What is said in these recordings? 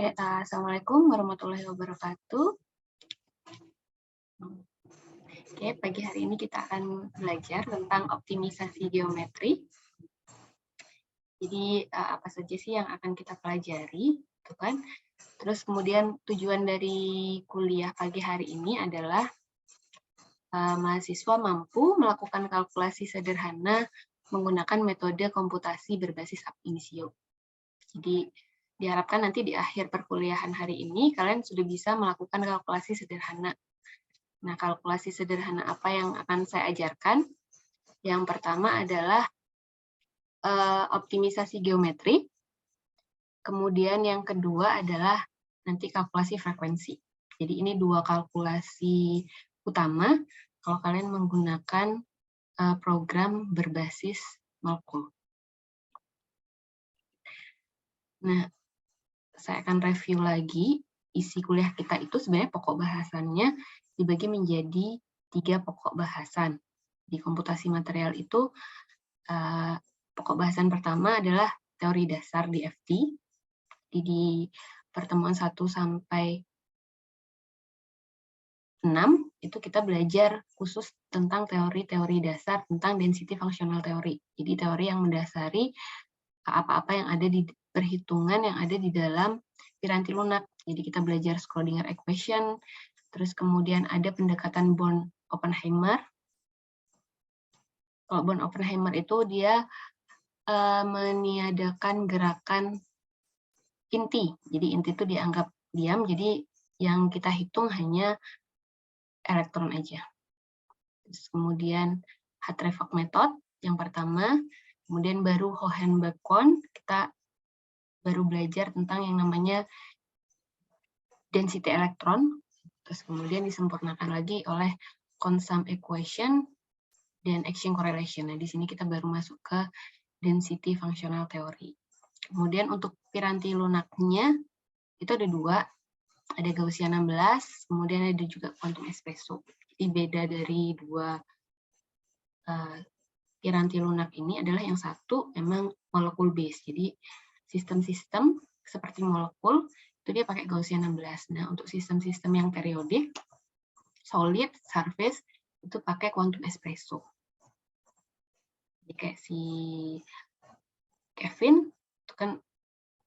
Assalamualaikum warahmatullahi wabarakatuh. Oke, pagi hari ini kita akan belajar tentang optimisasi geometri. Jadi apa saja sih yang akan kita pelajari, gitu kan? Terus kemudian tujuan dari kuliah pagi hari ini adalah mahasiswa mampu melakukan kalkulasi sederhana menggunakan metode komputasi berbasis ab initio. Jadi diharapkan nanti di akhir perkuliahan hari ini kalian sudah bisa melakukan kalkulasi sederhana. Nah, kalkulasi sederhana apa yang akan saya ajarkan? Yang pertama adalah optimisasi geometri. Kemudian yang kedua adalah nanti kalkulasi frekuensi. Jadi ini dua kalkulasi utama kalau kalian menggunakan program berbasis molekul. Nah, saya akan review lagi isi kuliah kita itu sebenarnya pokok bahasannya dibagi menjadi 3 pokok bahasan. Di komputasi material itu pokok bahasan pertama adalah teori dasar di FT. Di pertemuan 1 sampai 6 itu kita belajar khusus tentang teori-teori dasar tentang density functional theory. Jadi teori yang mendasari apa-apa yang ada di perhitungan yang ada di dalam piranti lunak. Jadi kita belajar Schrödinger equation, terus kemudian ada pendekatan Born-Oppenheimer. Kalau Born-Oppenheimer itu dia meniadakan gerakan inti. Jadi inti itu dianggap diam, jadi yang kita hitung hanya elektron aja. Terus kemudian Hartree-Fock method yang pertama, kemudian baru Hohenberg-Kohn, kita baru belajar tentang yang namanya density elektron, terus kemudian disempurnakan lagi oleh Kohn-Sum equation dan action correlation. Nah, di sini kita baru masuk ke density functional theory. Kemudian untuk piranti lunaknya itu ada 2, ada Gaussian 16, kemudian ada juga quantum espresso. Jadi beda dari 2 piranti lunak ini adalah yang satu memang molekul base. Jadi sistem-sistem seperti molekul itu dia pakai Gaussian 16. Nah, untuk sistem-sistem yang periodik, solid, surface itu pakai quantum espresso. Jadi kayak si Kevin itu kan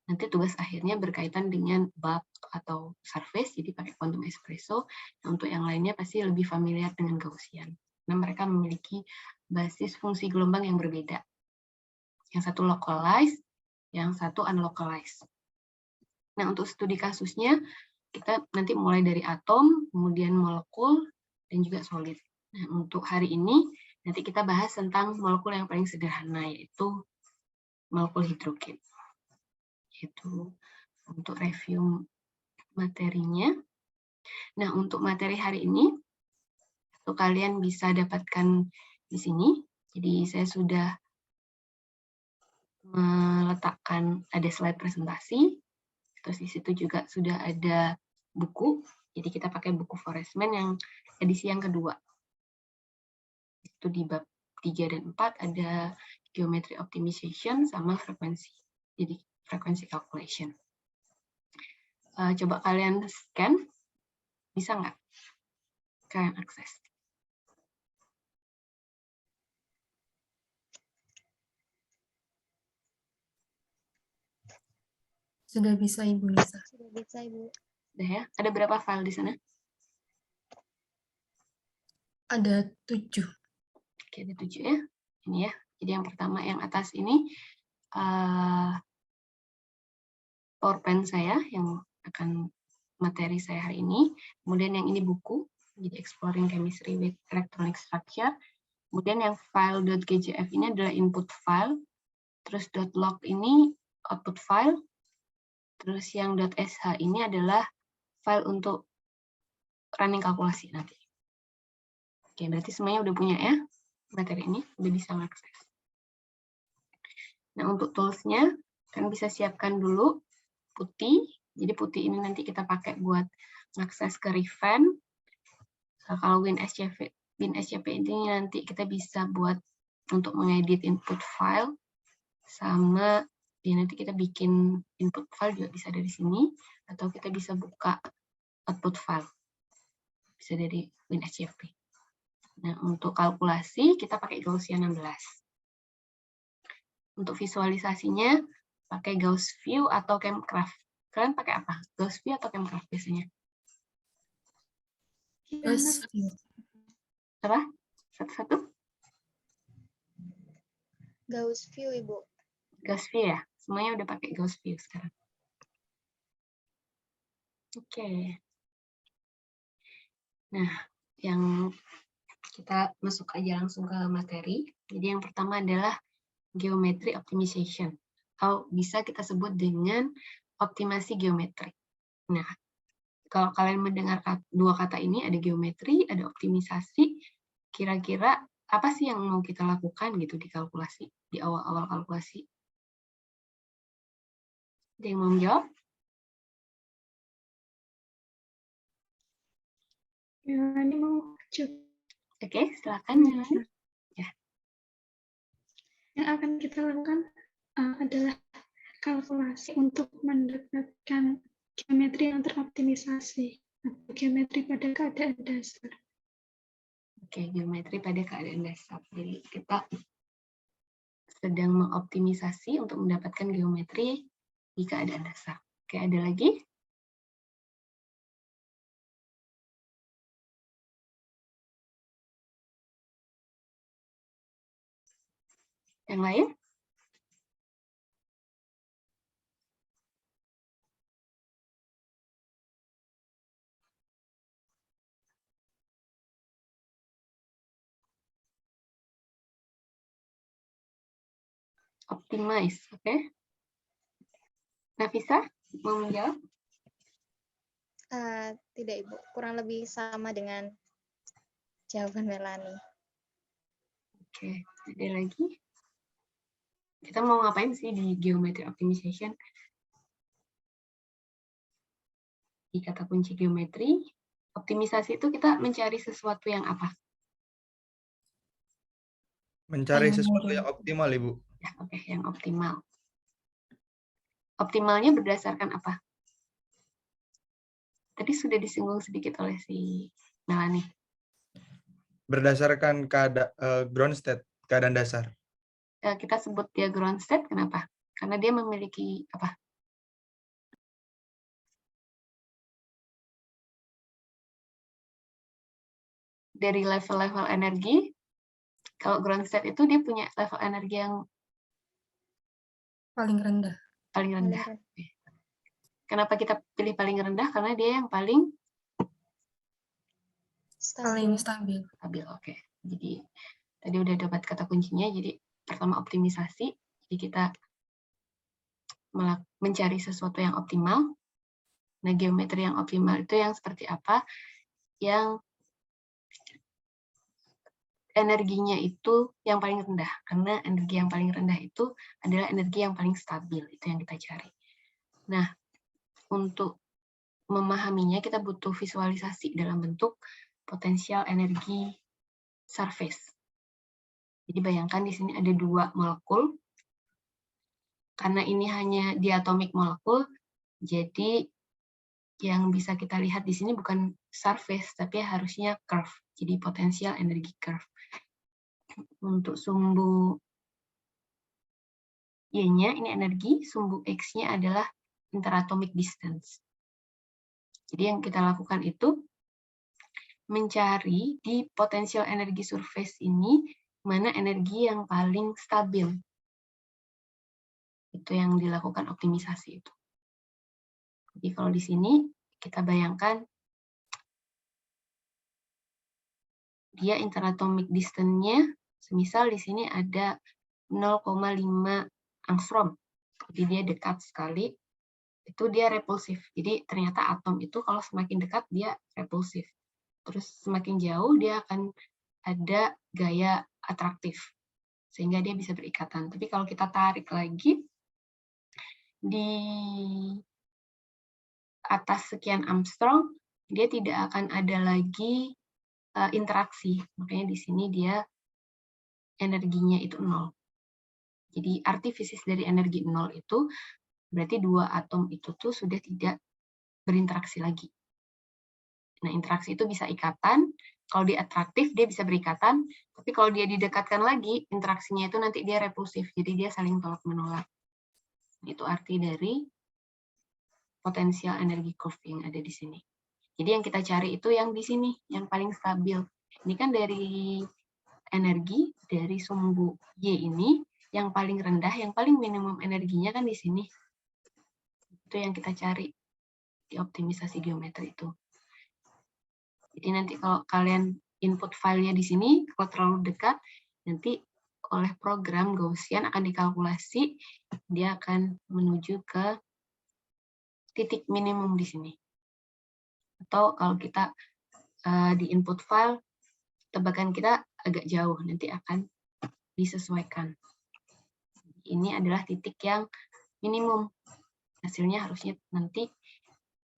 nanti tugas akhirnya berkaitan dengan bulk atau surface, jadi pakai quantum espresso. Nah, untuk yang lainnya pasti lebih familiar dengan Gaussian. Nah, mereka memiliki basis fungsi gelombang yang berbeda. Yang satu localized, yang satu unlocalized. Nah, untuk studi kasusnya, kita nanti mulai dari atom, kemudian molekul, dan juga solid. Nah, untuk hari ini, nanti kita bahas tentang molekul yang paling sederhana, yaitu molekul hidrogen. Itu untuk review materinya. Nah, untuk materi hari ini, itu kalian bisa dapatkan di sini. Jadi, saya sudah meletakkan ada slide presentasi, terus di situ juga sudah ada buku. Jadi, kita pakai buku Forestman yang edisi yang kedua. Itu di bab 3 dan 4 ada geometry optimization sama frekuensi. Jadi, frekuensi calculation. Coba kalian scan, bisa nggak kalian akses? Sudah bisa, Ibu Nisa. Sudah bisa, Ibu. Sudah ya? Ada berapa file di sana? Ada 7. Oke, ada 7 ya. Ini ya. Jadi yang pertama yang atas ini PowerPoint saya yang akan materi saya hari ini. Kemudian yang ini buku, jadi Exploring Chemistry with Electronic Structure. Kemudian yang file .gcf ini adalah input file. Terus .log ini output file. Terus yang .sh ini adalah file untuk running kalkulasi nanti. Oke, berarti semuanya udah punya ya materi ini, udah bisa mengakses. Nah, untuk tools-nya, kan bisa siapkan dulu putih. Jadi putih ini nanti kita pakai buat mengakses ke Riven. Kalau WinSCP ini nanti kita bisa buat untuk mengedit input file sama Jadi nanti kita bikin input file juga bisa dari sini, atau kita bisa buka output file. Bisa dari WinSCFP. Nah, untuk kalkulasi kita pakai Gaussian 16. Untuk visualisasinya pakai Gauss View atau Chemcraft. Kalian pakai apa? Gauss View atau Chemcraft biasanya? Gauss View. Apa? Satu-satu? Gauss View, Ibu. Gauss View ya? Semuanya udah pakai Gauss View sekarang. Oke. Nah, yang kita masuk aja langsung ke materi. Jadi yang pertama adalah geometry optimization. Atau bisa kita sebut dengan optimasi geometri. Nah, kalau kalian mendengar dua kata ini, ada geometri, ada optimisasi, kira-kira apa sih yang mau kita lakukan gitu di kalkulasi, di awal-awal kalkulasi? Ada yang mau menjawab? Melani mau coba. Oke, silakan Melani. Ya. Yang akan kita lakukan adalah kalkulasi untuk mendapatkan geometri yang teroptimisasi, atau geometri pada keadaan dasar. Oke, geometri pada keadaan dasar. Jadi kita sedang mengoptimisasi untuk mendapatkan geometri di keadaan dasar. Oke, ada lagi? Yang lain? Optimize, oke? Nafisa, mau menjawab? Tidak, Ibu. Kurang lebih sama dengan jawaban Melani. Oke, ada lagi? Kita mau ngapain sih di geometry optimization? Di kata kunci geometri, optimisasi itu kita mencari sesuatu yang apa? Mencari sesuatu yang optimal, Ibu. Ya, oke, yang optimal. Optimalnya berdasarkan apa? Tadi sudah disinggung sedikit oleh si Melani. Berdasarkan ground state, keadaan dasar. Kita sebut dia ground state, kenapa? Karena dia memiliki apa? Dari level-level energi, kalau ground state itu dia punya level energi yang Paling rendah. paling rendah. Kenapa kita pilih paling rendah? Karena dia yang paling Paling stabil. stabil. Oke. Jadi tadi udah dapat kata kuncinya. Jadi pertama optimisasi. Jadi kita mencari sesuatu yang optimal. Nah, geometri yang optimal itu yang seperti apa? Yang energinya itu yang paling rendah. Karena energi yang paling rendah itu adalah energi yang paling stabil. Itu yang kita cari. Nah, untuk memahaminya kita butuh visualisasi dalam bentuk potensial energi surface. Jadi bayangkan di sini ada dua molekul. Karena ini hanya diatomic molekul, jadi yang bisa kita lihat di sini bukan surface, tapi harusnya curve. Jadi potensial energi curve. Untuk sumbu Y-nya ini energi, sumbu X-nya adalah interatomic distance. Jadi yang kita lakukan itu mencari di potensial energi surface ini mana energi yang paling stabil. Itu yang dilakukan optimisasi itu. Jadi kalau di sini kita bayangkan dia interatomic distance-nya, semisal di sini ada 0,5 angstrom. Jadi dia dekat sekali, itu dia repulsif. Jadi ternyata atom itu kalau semakin dekat dia repulsif. Terus semakin jauh dia akan ada gaya atraktif. Sehingga dia bisa berikatan. Tapi kalau kita tarik lagi, di atas sekian angstrom, dia tidak akan ada lagi interaksi. Makanya di sini dia energinya itu 0. Jadi arti fisis dari energi nol itu berarti dua atom itu tuh sudah tidak berinteraksi lagi. Nah, interaksi itu bisa ikatan, kalau dia atraktif dia bisa berikatan, tapi kalau dia didekatkan lagi, interaksinya itu nanti dia repulsif, jadi dia saling tolak-menolak. Itu arti dari potensial energi curve yang ada di sini. Jadi yang kita cari itu yang di sini, yang paling stabil. Ini kan dari energi, dari sumbu Y ini, yang paling rendah, yang paling minimum energinya kan di sini. Itu yang kita cari di optimisasi geometri itu. Jadi nanti kalau kalian input filenya di sini, kalau terlalu dekat, nanti oleh program Gaussian akan dikalkulasi, dia akan menuju ke titik minimum di sini. Atau kalau kita di input file, tebakan kita agak jauh, nanti akan disesuaikan. Ini adalah titik yang minimum. Hasilnya harusnya nanti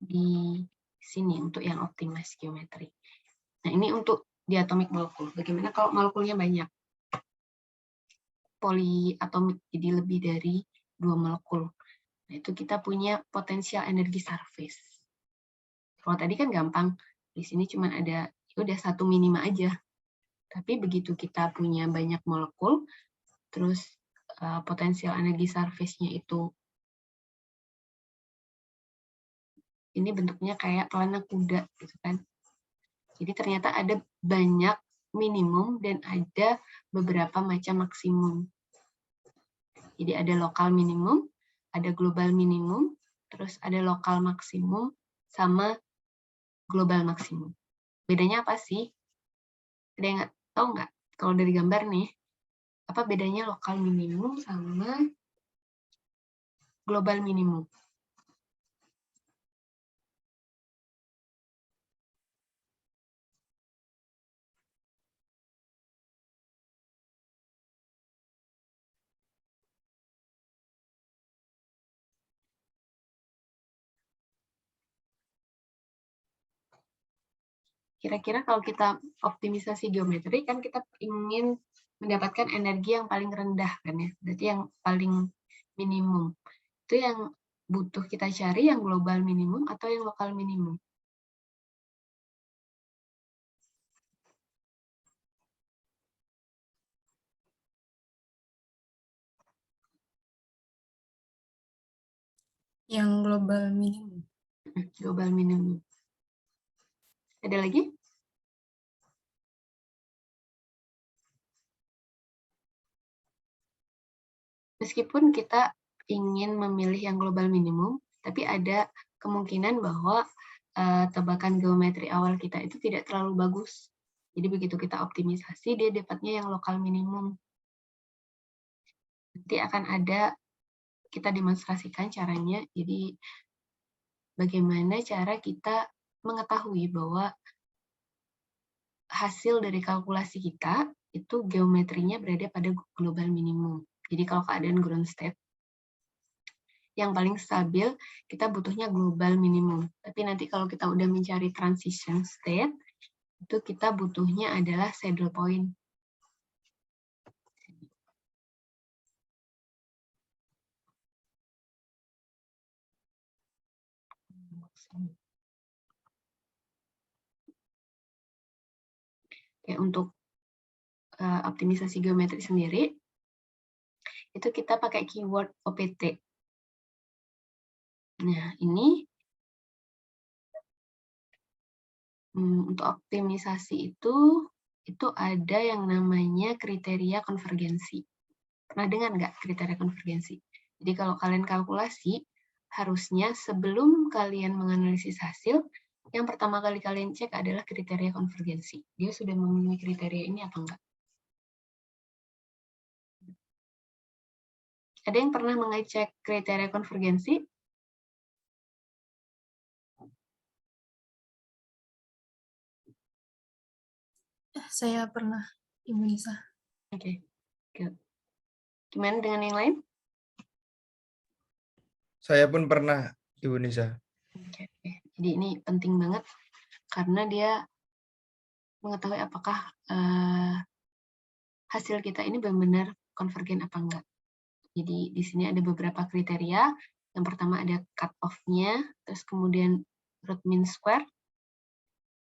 di sini untuk yang optimis geometri. Nah, ini untuk diatomik molekul. Bagaimana kalau molekulnya banyak? Polyatomik, jadi lebih dari 2 molekul. Nah, itu kita punya potensial energi surface. Kalau tadi kan gampang, di sini cuma ada udah satu minima aja. Tapi begitu kita punya banyak molekul, terus potensial energi surface-nya itu ini bentuknya kayak pelana kuda gitu kan. Jadi ternyata ada banyak minimum dan ada beberapa macam maksimum. Jadi ada lokal minimum, ada global minimum, terus ada lokal maksimum sama global maksimum. Bedanya apa sih? Ada yang tahu nggak? Kalau dari gambar nih, apa bedanya lokal minimum sama global minimum? Kira-kira kalau kita optimisasi geometri, kan kita ingin mendapatkan energi yang paling rendah, kan ya? Berarti yang paling minimum. Itu yang butuh kita cari yang global minimum atau yang lokal minimum? Yang global minimum. Global minimum. Ada lagi? Meskipun kita ingin memilih yang global minimum, tapi ada kemungkinan bahwa tebakan geometri awal kita itu tidak terlalu bagus. Jadi begitu kita optimisasi, dia dapatnya yang lokal minimum. Nanti akan ada, kita demonstrasikan caranya, jadi bagaimana cara kita mengetahui bahwa hasil dari kalkulasi kita itu geometrinya berada pada global minimum. Jadi kalau keadaan ground state, yang paling stabil, kita butuhnya global minimum. Tapi nanti kalau kita udah mencari transition state, itu kita butuhnya adalah saddle point. Oke, untuk optimisasi geometri sendiri, itu kita pakai keyword OPT. Nah, ini untuk optimisasi itu ada yang namanya kriteria konvergensi. Pernah dengar nggak kriteria konvergensi? Jadi kalau kalian kalkulasi, harusnya sebelum kalian menganalisis hasil, yang pertama kali kalian cek adalah kriteria konvergensi. Dia sudah memenuhi kriteria ini apa enggak? Ada yang pernah mengecek kriteria konvergensi? Saya pernah, Ibu Nisa. Oke. Gimana dengan yang lain? Saya pun pernah, Ibu Nisa. Oke. Jadi ini penting banget karena dia mengetahui apakah hasil kita ini benar-benar konvergen apa enggak. Jadi di sini ada beberapa kriteria. Yang pertama ada cut-off-nya, terus kemudian root mean square,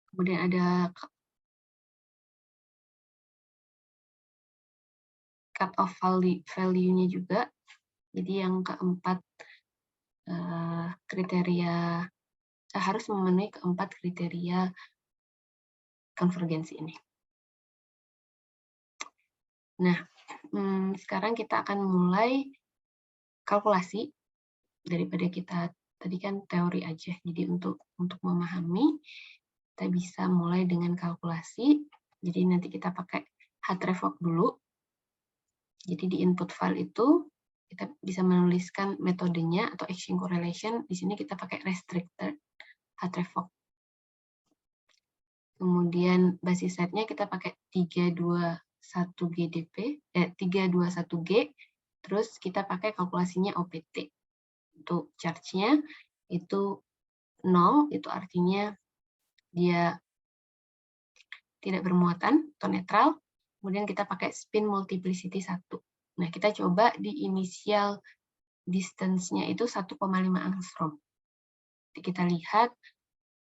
kemudian ada cut-off value-nya juga. Jadi yang keempat kriteria harus memenuhi keempat kriteria konvergensi ini. Nah, sekarang kita akan mulai kalkulasi daripada kita tadi kan teori aja. Jadi untuk memahami kita bisa mulai dengan kalkulasi. Jadi nanti kita pakai hreflang dulu. Jadi di input file itu kita bisa menuliskan metodenya atau action correlation. Di sini kita pakai restricted hreflang. Kemudian basis setnya kita pakai 321G, terus kita pakai kalkulasinya OPT. Untuk charge-nya itu 0, itu artinya dia tidak bermuatan atau netral. Kemudian kita pakai spin multiplicity 1. Nah, kita coba di initial distance-nya itu 1,5 angstrom. Jadi kita lihat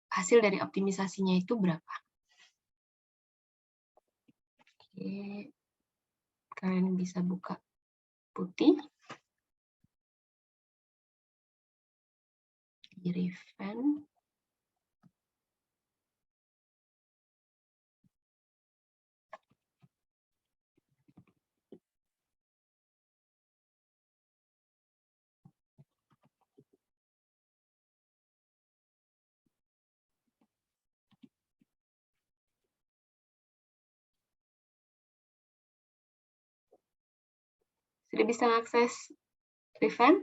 hasil dari optimisasinya itu berapa. Oke. Kalian bisa buka putih. Di Riven. Sudah bisa mengakses Riven?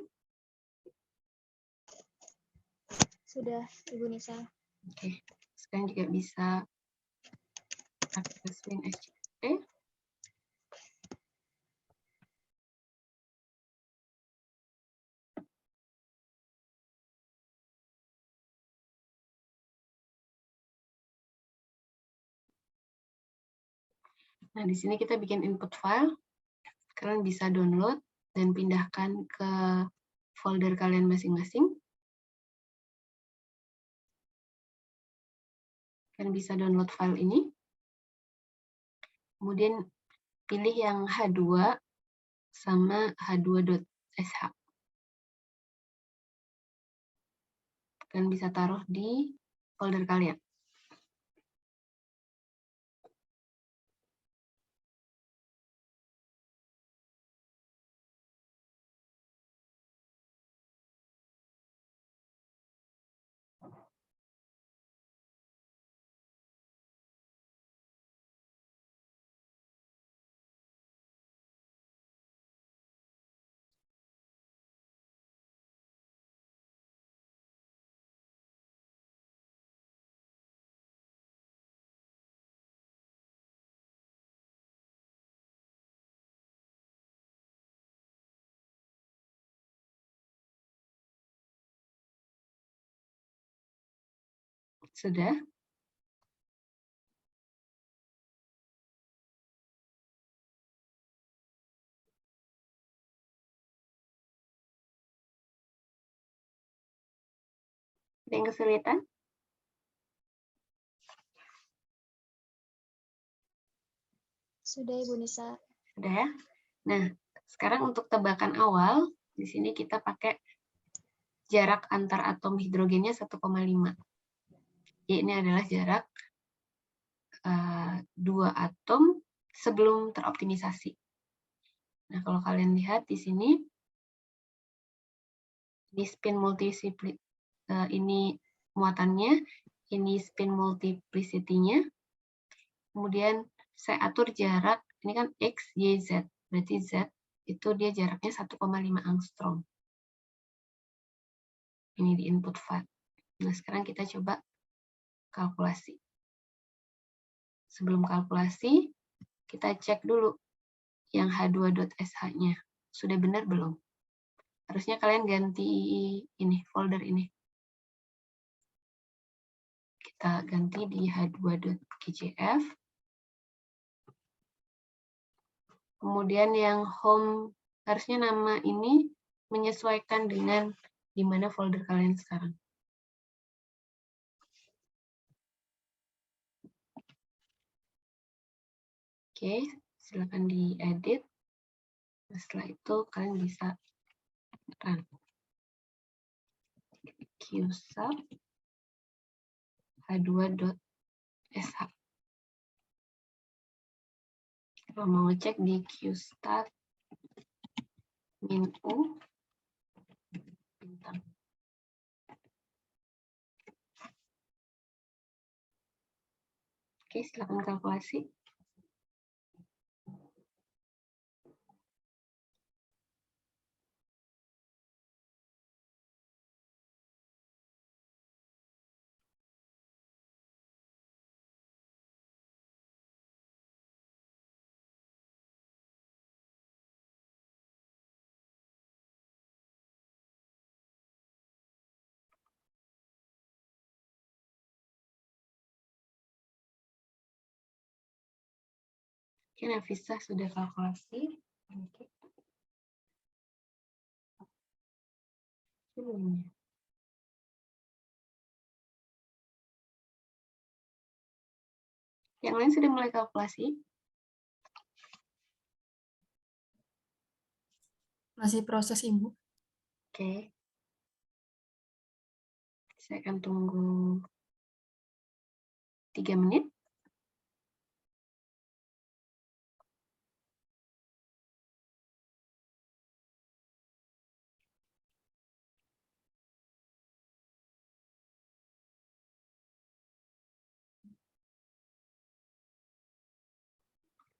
Sudah, Ibu Nisa. Oke. Sekarang juga bisa akses WinSCP. Nah, di sini kita bikin input file. Kalian bisa download dan pindahkan ke folder kalian masing-masing. Kalian bisa download file ini. Kemudian pilih yang H2 sama H2.sh. Kalian bisa taruh di folder kalian. Sudah? Ada yang kesulitan? Sudah, Ibu Nisa. Sudah ya? Nah, sekarang untuk tebakan awal, di sini kita pakai jarak antar atom hidrogennya 1,5. Ini adalah jarak dua atom sebelum teroptimisasi. Nah, kalau kalian lihat di sini, ini spin multiplicity, ini muatannya, ini spin multiplicity-nya. Kemudian saya atur jarak, ini kan X, Y, Z. Berarti Z itu dia jaraknya 1,5 angstrom. Ini di input file. Nah, sekarang kita coba kalkulasi. Sebelum kalkulasi, kita cek dulu yang H2.sh-nya. Sudah benar belum? Harusnya kalian ganti ini, folder ini. Kita ganti di H2.gcf. Kemudian yang home harusnya nama ini menyesuaikan dengan di mana folder kalian sekarang. Oke, silakan diedit. Setelah itu kalian bisa run. qsub h2.sh. Kalau mau ngecek di qstat -u bintang. Oke, silakan kalkulasi. Oke, Nafisa sudah kalkulasi. Oke. Belum. Yang lain sudah mulai kalkulasi? Masih proses, Ibu. Oke. Saya akan tunggu 3 menit.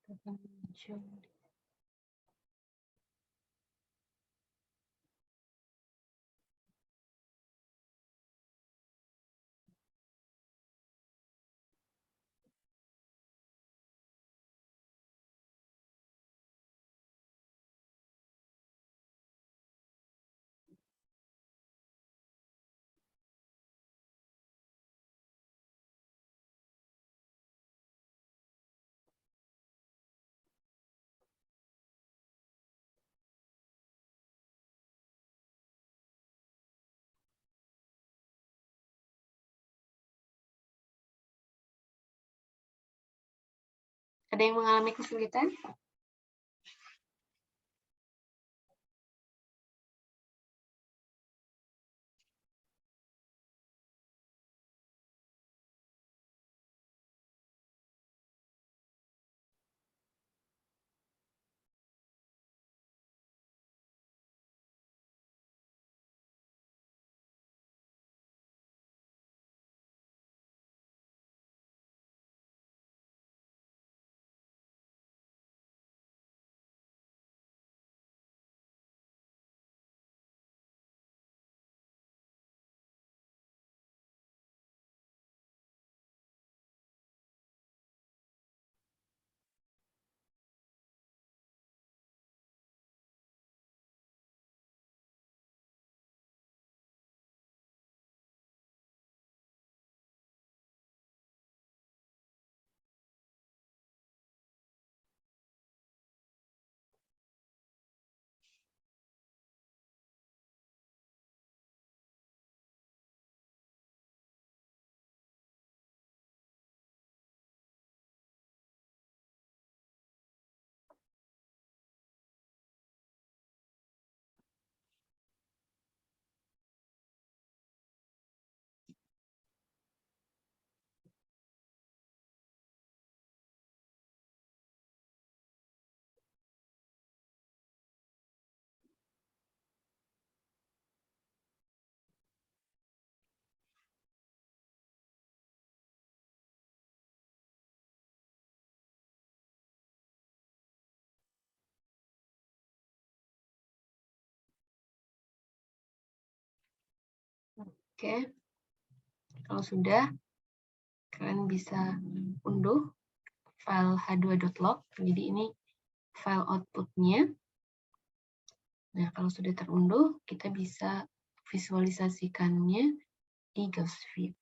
Akan muncul. Ada yang mengalami kesulitan? Oke. Kalau sudah, kalian bisa unduh file h2.log. Jadi ini file output-nya. Nah, kalau sudah terunduh, kita bisa visualisasikannya di Gauss View.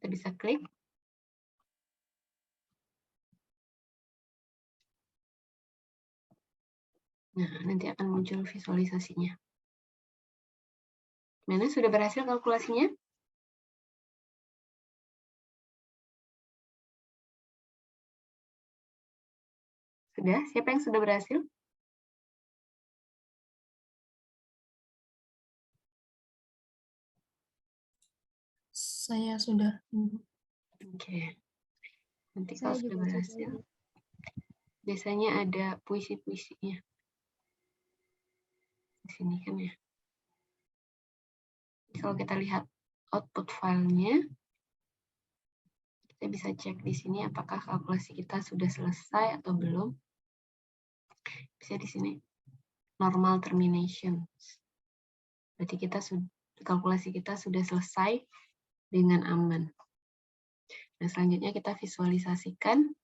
Kita bisa klik. Nah, nanti akan muncul visualisasinya. Mana sudah berhasil kalkulasinya? Sudah? Siapa yang sudah berhasil? Saya sudah, Ibu. Oke. Nanti Saya kalau sudah juga berhasil, sudah. biasanya ada puisi-puisinya. Di sini kan ya. Kalau kita lihat output filenya, kita bisa cek di sini apakah kalkulasi kita sudah selesai atau belum. Bisa di sini, normal termination. Berarti kalkulasi kita sudah selesai dengan aman. Nah, selanjutnya kita visualisasikan.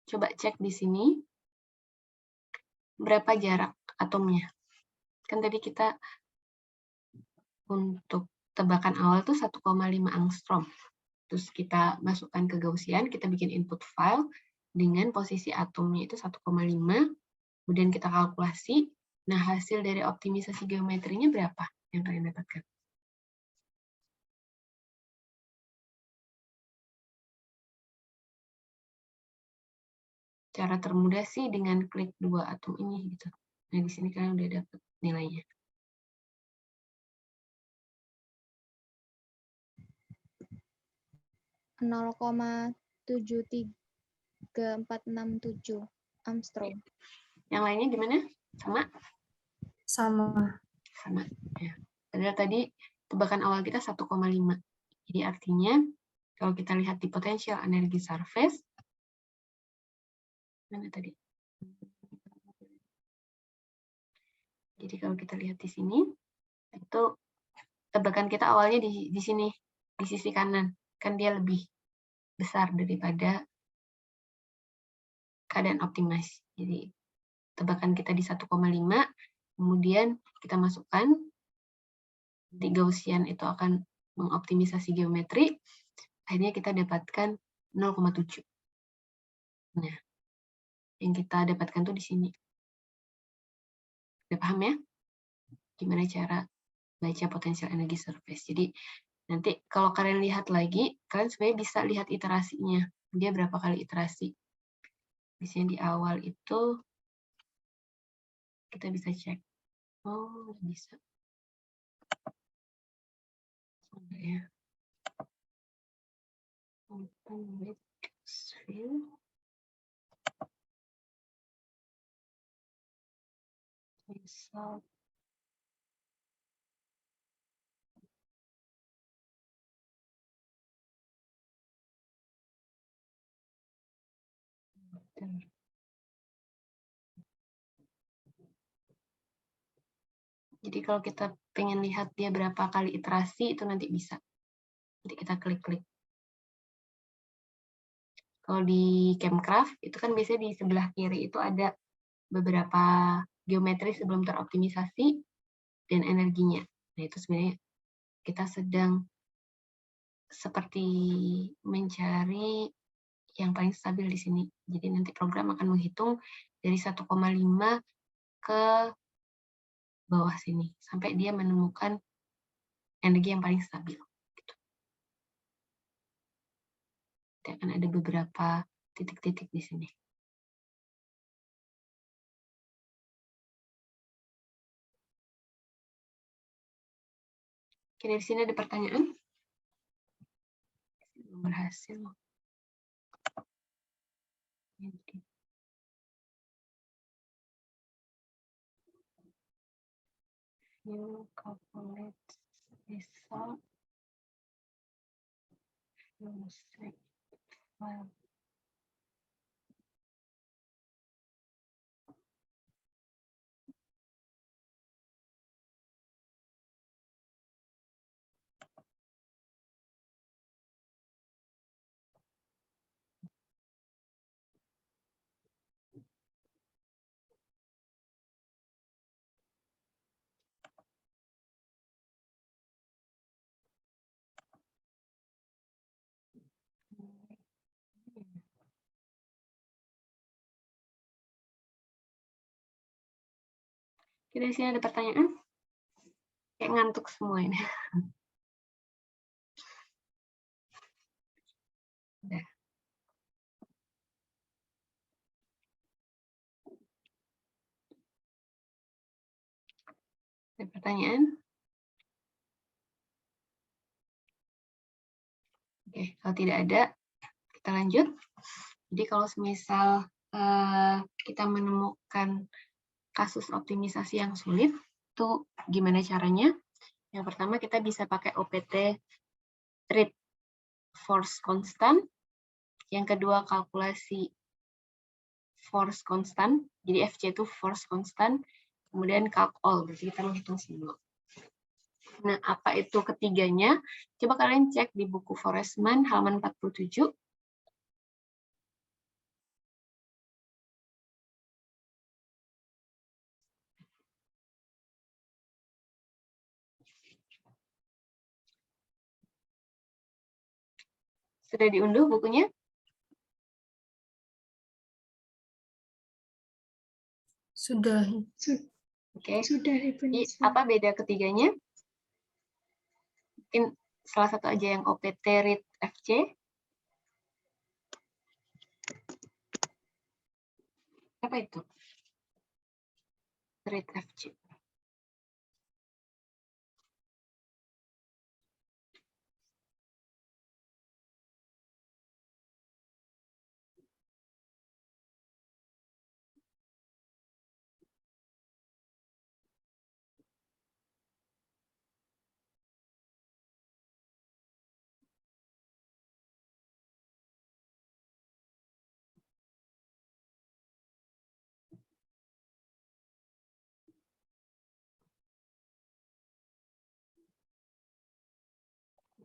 Coba cek di sini berapa jarak atomnya. Kan tadi kita untuk tebakan awal tuh 1,5 angstrom. Terus kita masukkan ke Gaussian, kita bikin input file dengan posisi atomnya itu 1,5, kemudian kita kalkulasi. Nah, hasil dari optimisasi geometrinya berapa yang kalian dapatkan? Cara termudah sih dengan klik dua atom ini gitu. Nah, di sini kalian udah dapat nilainya. Nol koma 73467 Armstrong. Yang lainnya gimana? Sama? Sama. Sama. Ya. Padahal tadi tebakan awal kita 1,5. Jadi artinya kalau kita lihat di potential energy surface, mana tadi? Jadi kalau kita lihat di sini, itu tebakan kita awalnya di sini, di sisi kanan. Kan dia lebih besar daripada keadaan optimasi. Jadi tebakan kita di 1,5, kemudian kita masukkan, di Gaussian itu akan mengoptimisasi geometri, akhirnya kita dapatkan 0,7. Nah, yang kita dapatkan tuh di sini. Udah paham ya? Gimana cara baca potential energy surface. Jadi nanti kalau kalian lihat lagi, kalian sebenarnya bisa lihat iterasinya. Dia berapa kali iterasi. Biasanya di awal itu kita bisa cek. Oh, bisa. Enggak ya. Open with fill. Result. Jadi kalau kita pengen lihat dia berapa kali iterasi, itu nanti bisa. Nanti kita klik-klik. Kalau di Chemcraft, itu kan biasanya di sebelah kiri itu ada beberapa geometri sebelum teroptimisasi dan energinya. Nah, itu sebenarnya kita sedang seperti mencari yang paling stabil di sini. Jadi nanti program akan menghitung dari 1,5 ke bawah sini sampai dia menemukan energi yang paling stabil. Gitu. Nanti akan ada beberapa titik-titik di sini. Oke, dari sini ada pertanyaan? Belum berhasil. You calculate result. You select file. Oke, di sini ada pertanyaan? Kayak ngantuk semua ini. Udah. Ada pertanyaan? Oke, kalau tidak ada, kita lanjut. Jadi kalau semisal kita menemukan kasus optimisasi yang sulit, itu gimana caranya? Yang pertama kita bisa pakai OPT rate force constant. Yang kedua kalkulasi force constant. Jadi FC itu force constant. Kemudian calc all, berarti kita menghitung semua. Nah, apa itu ketiganya? Coba kalian cek di buku Forestman halaman 47. Sudah diunduh bukunya? Sudah. Oke. Sudah, Ibu Jadi, Nisa. apa beda ketiganya? Mungkin salah satu aja yang OPT rate FC. Apa itu? Rate FC.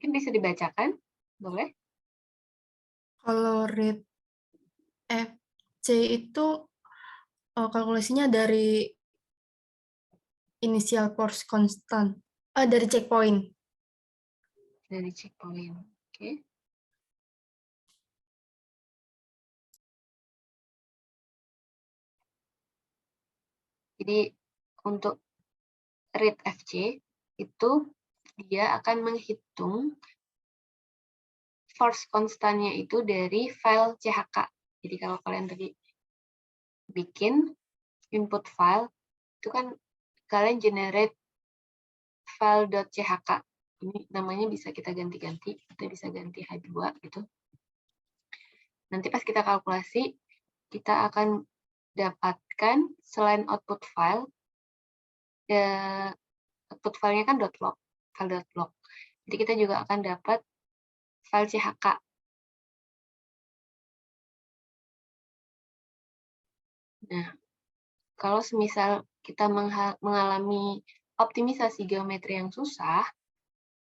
Mungkin bisa dibacakan, boleh? Kalau rate FC itu kalkulasinya dari initial force constant, dari checkpoint. Dari checkpoint. Oke. Jadi untuk rate FC itu dia akan menghitung force constantnya itu dari file CHK. Jadi kalau kalian tadi bikin input file, itu kan kalian generate file.chk. Ini namanya bisa kita ganti-ganti, kita bisa ganti H2 gitu. Nanti pas kita kalkulasi, kita akan dapatkan selain output file, output filenya kan .log, file.log. Jadi kita juga akan dapat file CHK. Nah, kalau semisal kita mengalami optimisasi geometri yang susah,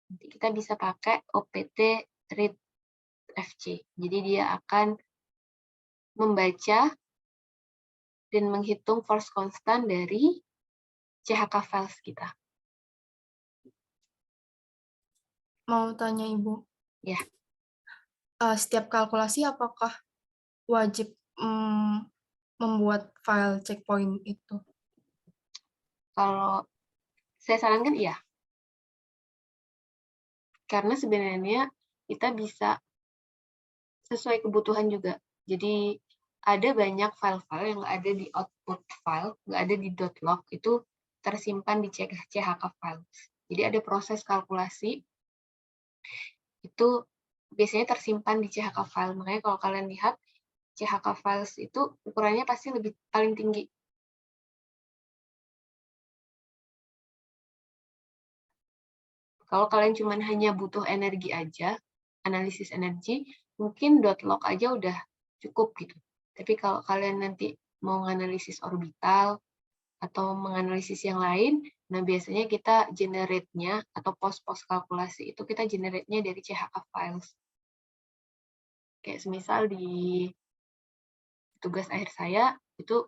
nanti kita bisa pakai OPT read FC. Jadi dia akan membaca dan menghitung force constant dari CHK files kita. Mau tanya Ibu? Ya. Setiap kalkulasi apakah wajib membuat file checkpoint itu? Kalau saya sarankan iya. Karena sebenarnya kita bisa sesuai kebutuhan juga. Jadi ada banyak file-file yang nggak ada di output file, nggak ada di .log, itu tersimpan di CHK files. Jadi ada proses kalkulasi, itu biasanya tersimpan di CHK file. Makanya kalau kalian lihat, CHK files itu ukurannya pasti paling tinggi. Kalau kalian cuma hanya butuh energi aja, analisis energi, mungkin .log aja udah cukup gitu. Tapi kalau kalian nanti mau menganalisis orbital atau menganalisis yang lain, nah biasanya kita generate-nya atau pos-pos kalkulasi itu kita generate-nya dari CHK files. Kayak semisal di tugas akhir saya, itu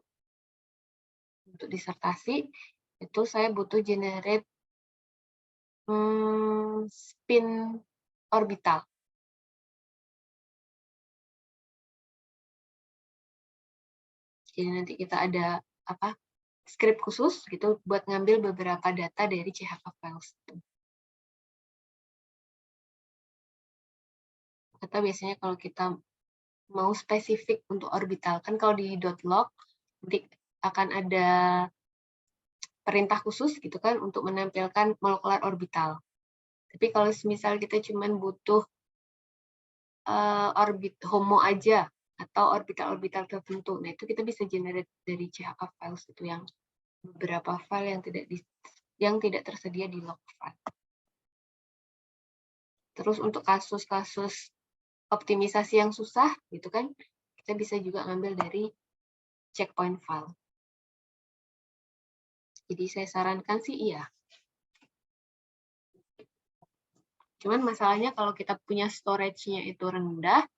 untuk disertasi, itu saya butuh generate spin orbital. Jadi nanti kita ada script khusus gitu buat ngambil beberapa data dari CHK files. Atau biasanya kalau kita mau spesifik untuk orbital, kan kalau di .log nanti akan ada perintah khusus gitu kan untuk menampilkan molekular orbital. Tapi kalau misal kita cuma butuh orbit HOMO aja atau orbital-orbital tertentu, nah itu kita bisa generate dari CHK files itu yang beberapa file yang tidak tersedia di log file. Terus untuk kasus-kasus optimisasi yang susah gitu kan, kita bisa juga ngambil dari checkpoint file. Jadi saya sarankan sih iya. Cuman masalahnya kalau kita punya storage-nya itu rendah,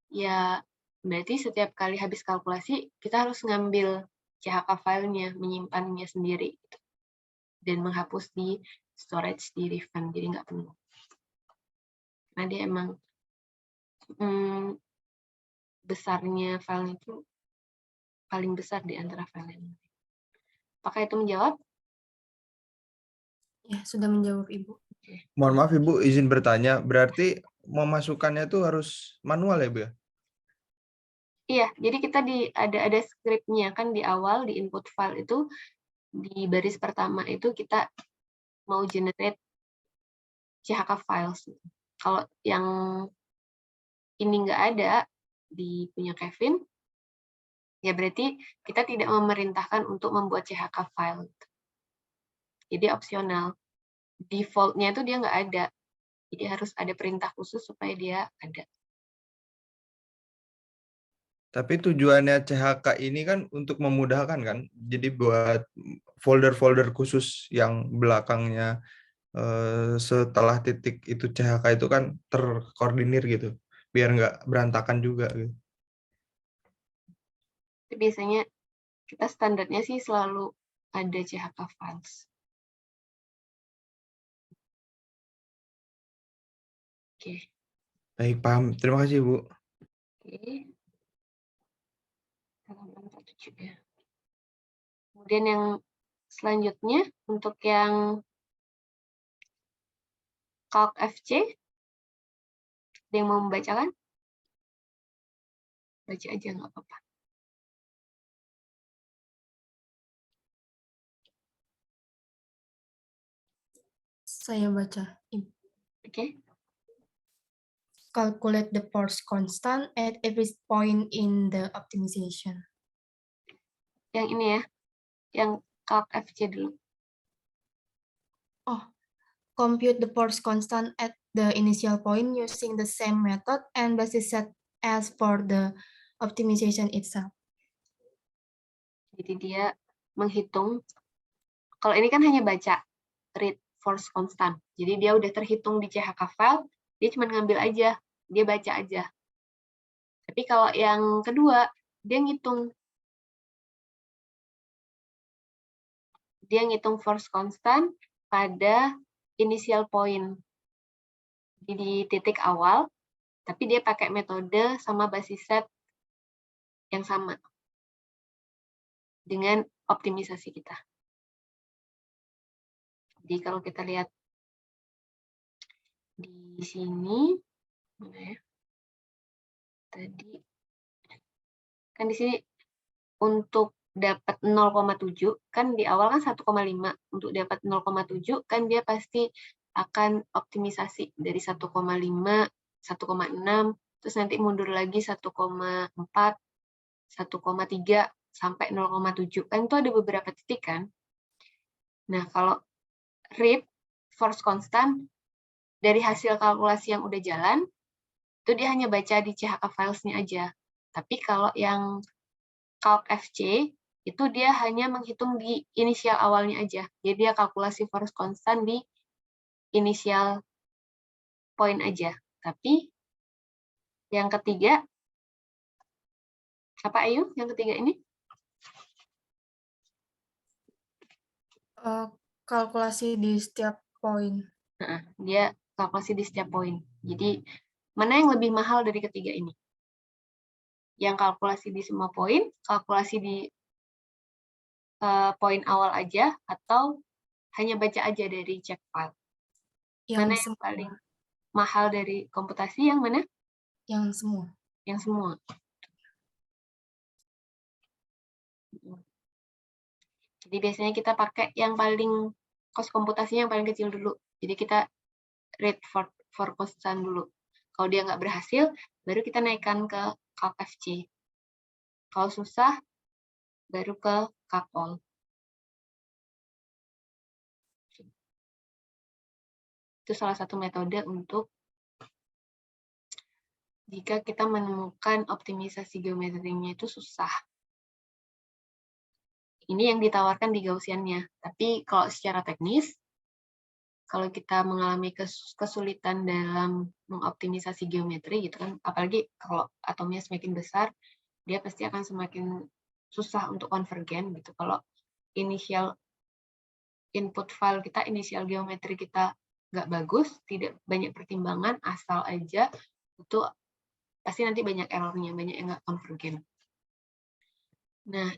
ya berarti setiap kali habis kalkulasi kita harus ngambil CHK filenya, menyimpannya sendiri gitu. Dan menghapus di storage di Riven, jadi nggak penuh. Nah dia emang besarnya file itu paling besar di antara file yang lain. Apakah itu menjawab? Ya, sudah menjawab Ibu. Mohon maaf Ibu, izin bertanya, berarti memasukkannya itu harus manual ya Bu ya? Iya, jadi kita ada script-nya kan di awal di input file itu di baris pertama itu kita mau generate CHK files. Kalau yang ini nggak ada di punya Kevin, ya berarti kita tidak memerintahkan untuk membuat CHK file. Jadi opsional. Default-nya itu dia nggak ada. Jadi harus ada perintah khusus supaya dia ada. Tapi tujuannya CHK ini kan untuk memudahkan kan, jadi buat folder-folder khusus yang belakangnya setelah titik itu CHK itu kan terkoordinir gitu, biar nggak berantakan juga gitu. Biasanya kita standarnya sih selalu ada CHK files. Oke. Baik, paham. Terima kasih Bu. Oke. Halaman 47 ya. Kemudian yang selanjutnya untuk yang Calc FC, ada yang mau membacakan? Baca aja nggak apa-apa. Saya baca, Ibu. Oke. Calculate the force constant at every point in the optimization. Yang ini ya, yang Calc FC dulu. Oh, compute the force constant at the initial point using the same method and basis set as for the optimization itself. Jadi dia menghitung, kalau ini kan hanya baca, read force constant. Jadi dia udah terhitung di CHK file, dia cuma ngambil aja, dia baca aja. Tapi kalau yang kedua, dia ngitung. Dia ngitung force constant pada initial point. Jadi di titik awal, tapi dia pakai metode sama basis set yang sama dengan optimisasi kita. Jadi kalau kita lihat di sini, mana ya? Tadi kan di sini untuk dapat 0,7 kan di awal kan 1,5, untuk dapat 0,7 kan dia pasti akan optimisasi dari 1,5, 1,6, terus nanti mundur lagi 1,4, 1,3 sampai 0,7 kan itu ada beberapa titik kan. Nah kalau read force constant dari hasil kalkulasi yang udah jalan itu dia hanya baca di CHK filesnya aja. Tapi kalau yang Calc FC itu dia hanya menghitung di inisial awalnya aja. Jadi dia kalkulasi force constant di inisial point aja. Tapi yang ketiga, apa Ayu? Yang ketiga ini? Kalkulasi di setiap poin. Nah, dia kalkulasi di setiap poin. Jadi mana yang lebih mahal dari ketiga ini? Yang kalkulasi di semua poin, kalkulasi di poin awal aja atau hanya baca aja dari check file? Mana yang semua. paling mahal dari komputasi, yang mana? Yang semua. Yang semua. Jadi biasanya kita pakai yang paling cost komputasinya yang paling kecil dulu. Jadi kita read for constant dulu. Kalau dia nggak berhasil, baru kita naikkan ke CalcFC. Kalau susah, baru ke CalCol. Itu salah satu metode untuk jika kita menemukan optimisasi geometrinya itu susah. Ini yang ditawarkan di Gaussian-nya. Tapi kalau secara teknis, kalau kita mengalami kesulitan dalam mengoptimisasi geometri, gitu kan, apalagi kalau atomnya semakin besar, dia pasti akan semakin susah untuk konvergen gitu. Kalau initial input file kita, inisial geometri kita nggak bagus, tidak banyak pertimbangan, asal aja, itu pasti nanti banyak errornya, banyak yang nggak konvergen. Nah,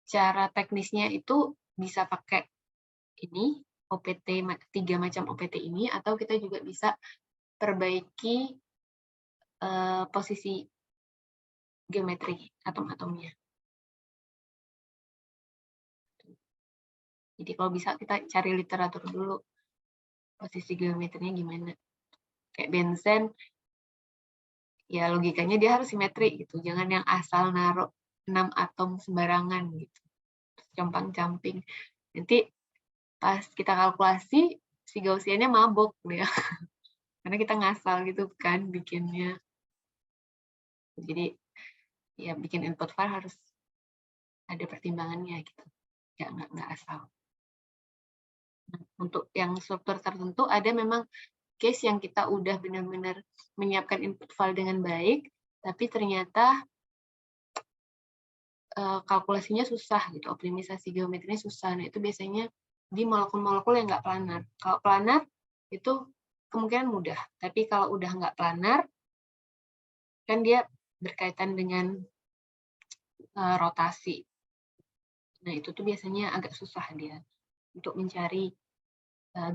cara teknisnya itu bisa pakai ini, OPT, 3 macam OPT ini, atau kita juga bisa perbaiki posisi geometri atom-atomnya. Jadi kalau bisa kita cari literatur dulu, posisi geometrinya gimana. Kayak benzen, ya logikanya dia harus simetri gitu, jangan yang asal naruh 6 atom sembarangan gitu, compang-camping. Nanti pas kita kalkulasi, si Gaussian-nya mabok dia, karena kita ngasal gitu kan bikinnya. Jadi ya bikin input file harus ada pertimbangannya gitu, ya nggak asal. Nah, untuk yang struktur tertentu ada memang case yang kita udah benar-benar menyiapkan input file dengan baik, tapi ternyata kalkulasinya susah gitu, optimisasi geometrinya susah. Nah itu biasanya di molekul-molekul yang nggak planar. Kalau planar itu kemungkinan mudah, tapi kalau udah nggak planar kan dia berkaitan dengan rotasi. Nah itu tuh biasanya agak susah dia untuk mencari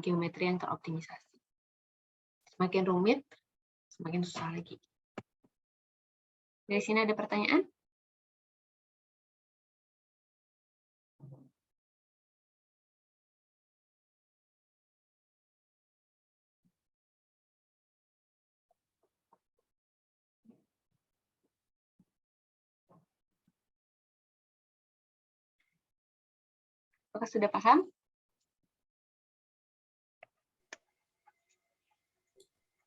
geometri yang teroptimisasi. Semakin rumit, semakin susah lagi. Dari sini ada pertanyaan? Apakah sudah paham?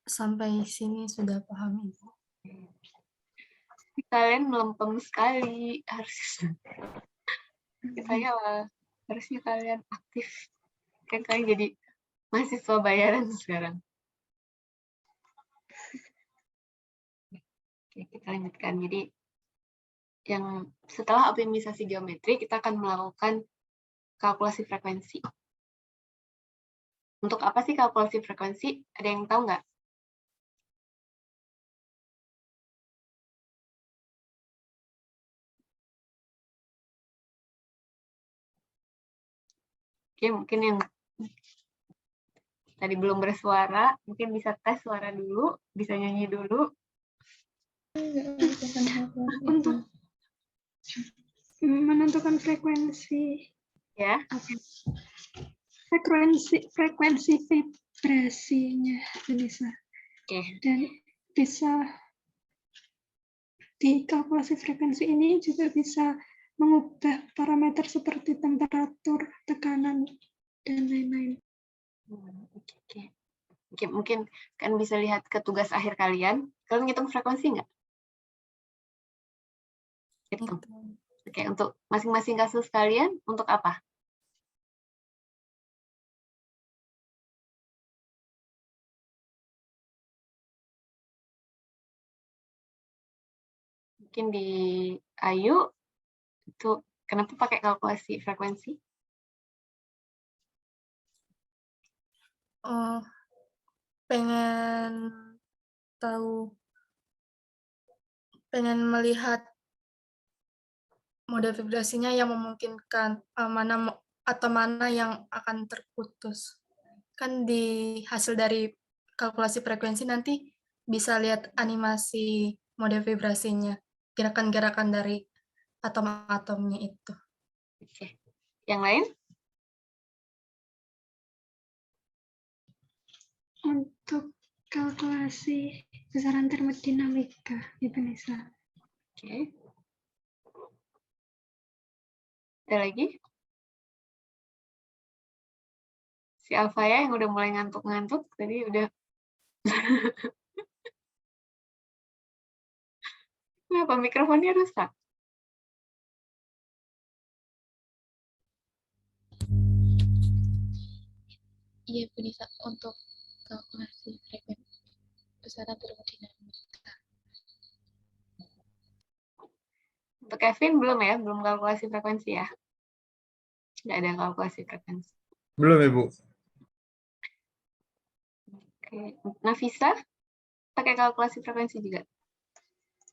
Sampai sini sudah paham, Ibu. Kalian melempem sekali, harusnya. Saya lah, harusnya kalian aktif. Kan kalian jadi mahasiswa bayaran sekarang. Oke, kita lanjutkan. Jadi, yang setelah optimisasi geometri, kita akan melakukan kalkulasi frekuensi. Untuk apa sih kalkulasi frekuensi? Ada yang tahu nggak? Oke, mungkin yang tadi belum bersuara, mungkin bisa tes suara dulu, bisa nyanyi dulu. Untuk menentukan frekuensi, Ya, frekuensi vibrasinya bisa. oke. Dan bisa di kalkulasi frekuensi ini juga bisa mengubah parameter seperti temperatur, tekanan, dan lain-lain. Oke, mungkin kan bisa lihat ke tugas akhir kalian. Kalian ngitung frekuensi nggak? Hitung. Oke, untuk masing-masing kasus kalian, untuk apa? Mungkin di Ayu, itu kenapa pakai kalkulasi frekuensi? Pengen tahu, pengen melihat mode vibrasinya yang memungkinkan mana yang akan terputus. Kan di hasil dari kalkulasi frekuensi nanti bisa lihat animasi mode vibrasinya, gerakan-gerakan dari atom-atomnya itu. Oke. Yang lain? Untuk kalkulasi besaran termodinamika, Ibu Nisa. Oke. Ada lagi? Si Alfa ya yang udah mulai ngantuk-ngantuk, tadi udah. Kenapa mikrofonnya rusak? Iya, Bu Nisa, untuk kalkulasi frekuensi besaran termodinamika. Untuk Kevin belum ya? Belum kalkulasi frekuensi ya? Nggak ada kalkulasi frekuensi. Belum, Ibu. Oke. Nafisa, pakai kalkulasi frekuensi juga?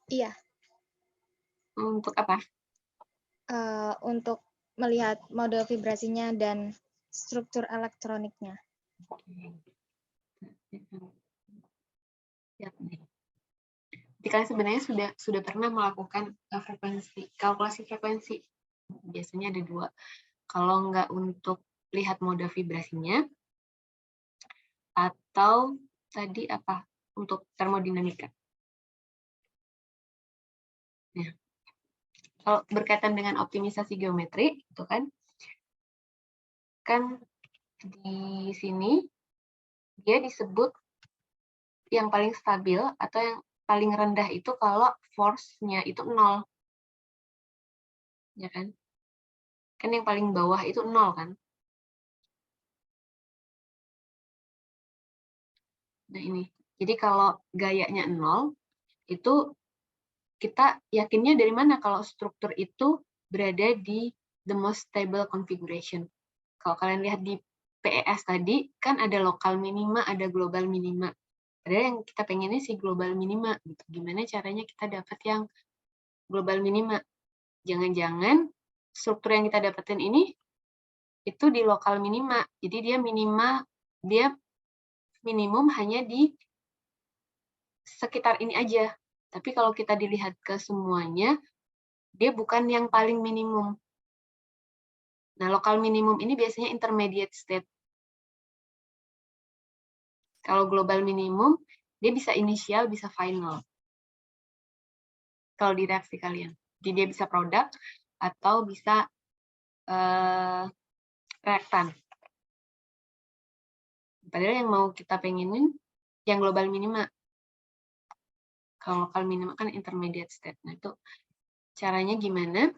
Iya, Untuk apa? untuk melihat mode vibrasinya dan struktur elektroniknya. Siap nih. Jadi kalian sebenarnya sudah pernah melakukan kalkulasi frekuensi. Biasanya ada dua. Kalau nggak untuk lihat mode vibrasinya, atau tadi apa? Untuk termodinamika. Nah, kalau berkaitan dengan optimisasi geometri, itu kan di sini dia disebut yang paling stabil atau yang paling rendah itu kalau force-nya itu 0. Ya kan? Kan yang paling bawah itu 0 kan? Nah ini. Jadi kalau gayanya 0, itu kita yakinnya dari mana kalau struktur itu berada di the most stable configuration. Kalau kalian lihat di PES tadi, kan ada lokal minima, ada global minima. Padahal yang kita pengennya si global minima. Gitu. Gimana caranya kita dapat yang global minima? Jangan-jangan struktur yang kita dapetin ini itu di lokal minima. Jadi dia minimum hanya di sekitar ini aja. Tapi kalau kita dilihat ke semuanya, dia bukan yang paling minimum. Nah, lokal minimum ini biasanya intermediate state. Kalau global minimum, dia bisa initial, bisa final. Kalau di reaksi kalian. Jadi dia bisa produk atau bisa reaktan. Padahal yang mau kita pengenin yang global minima. Kalau lokal minima kan intermediate state. Nah, itu caranya gimana?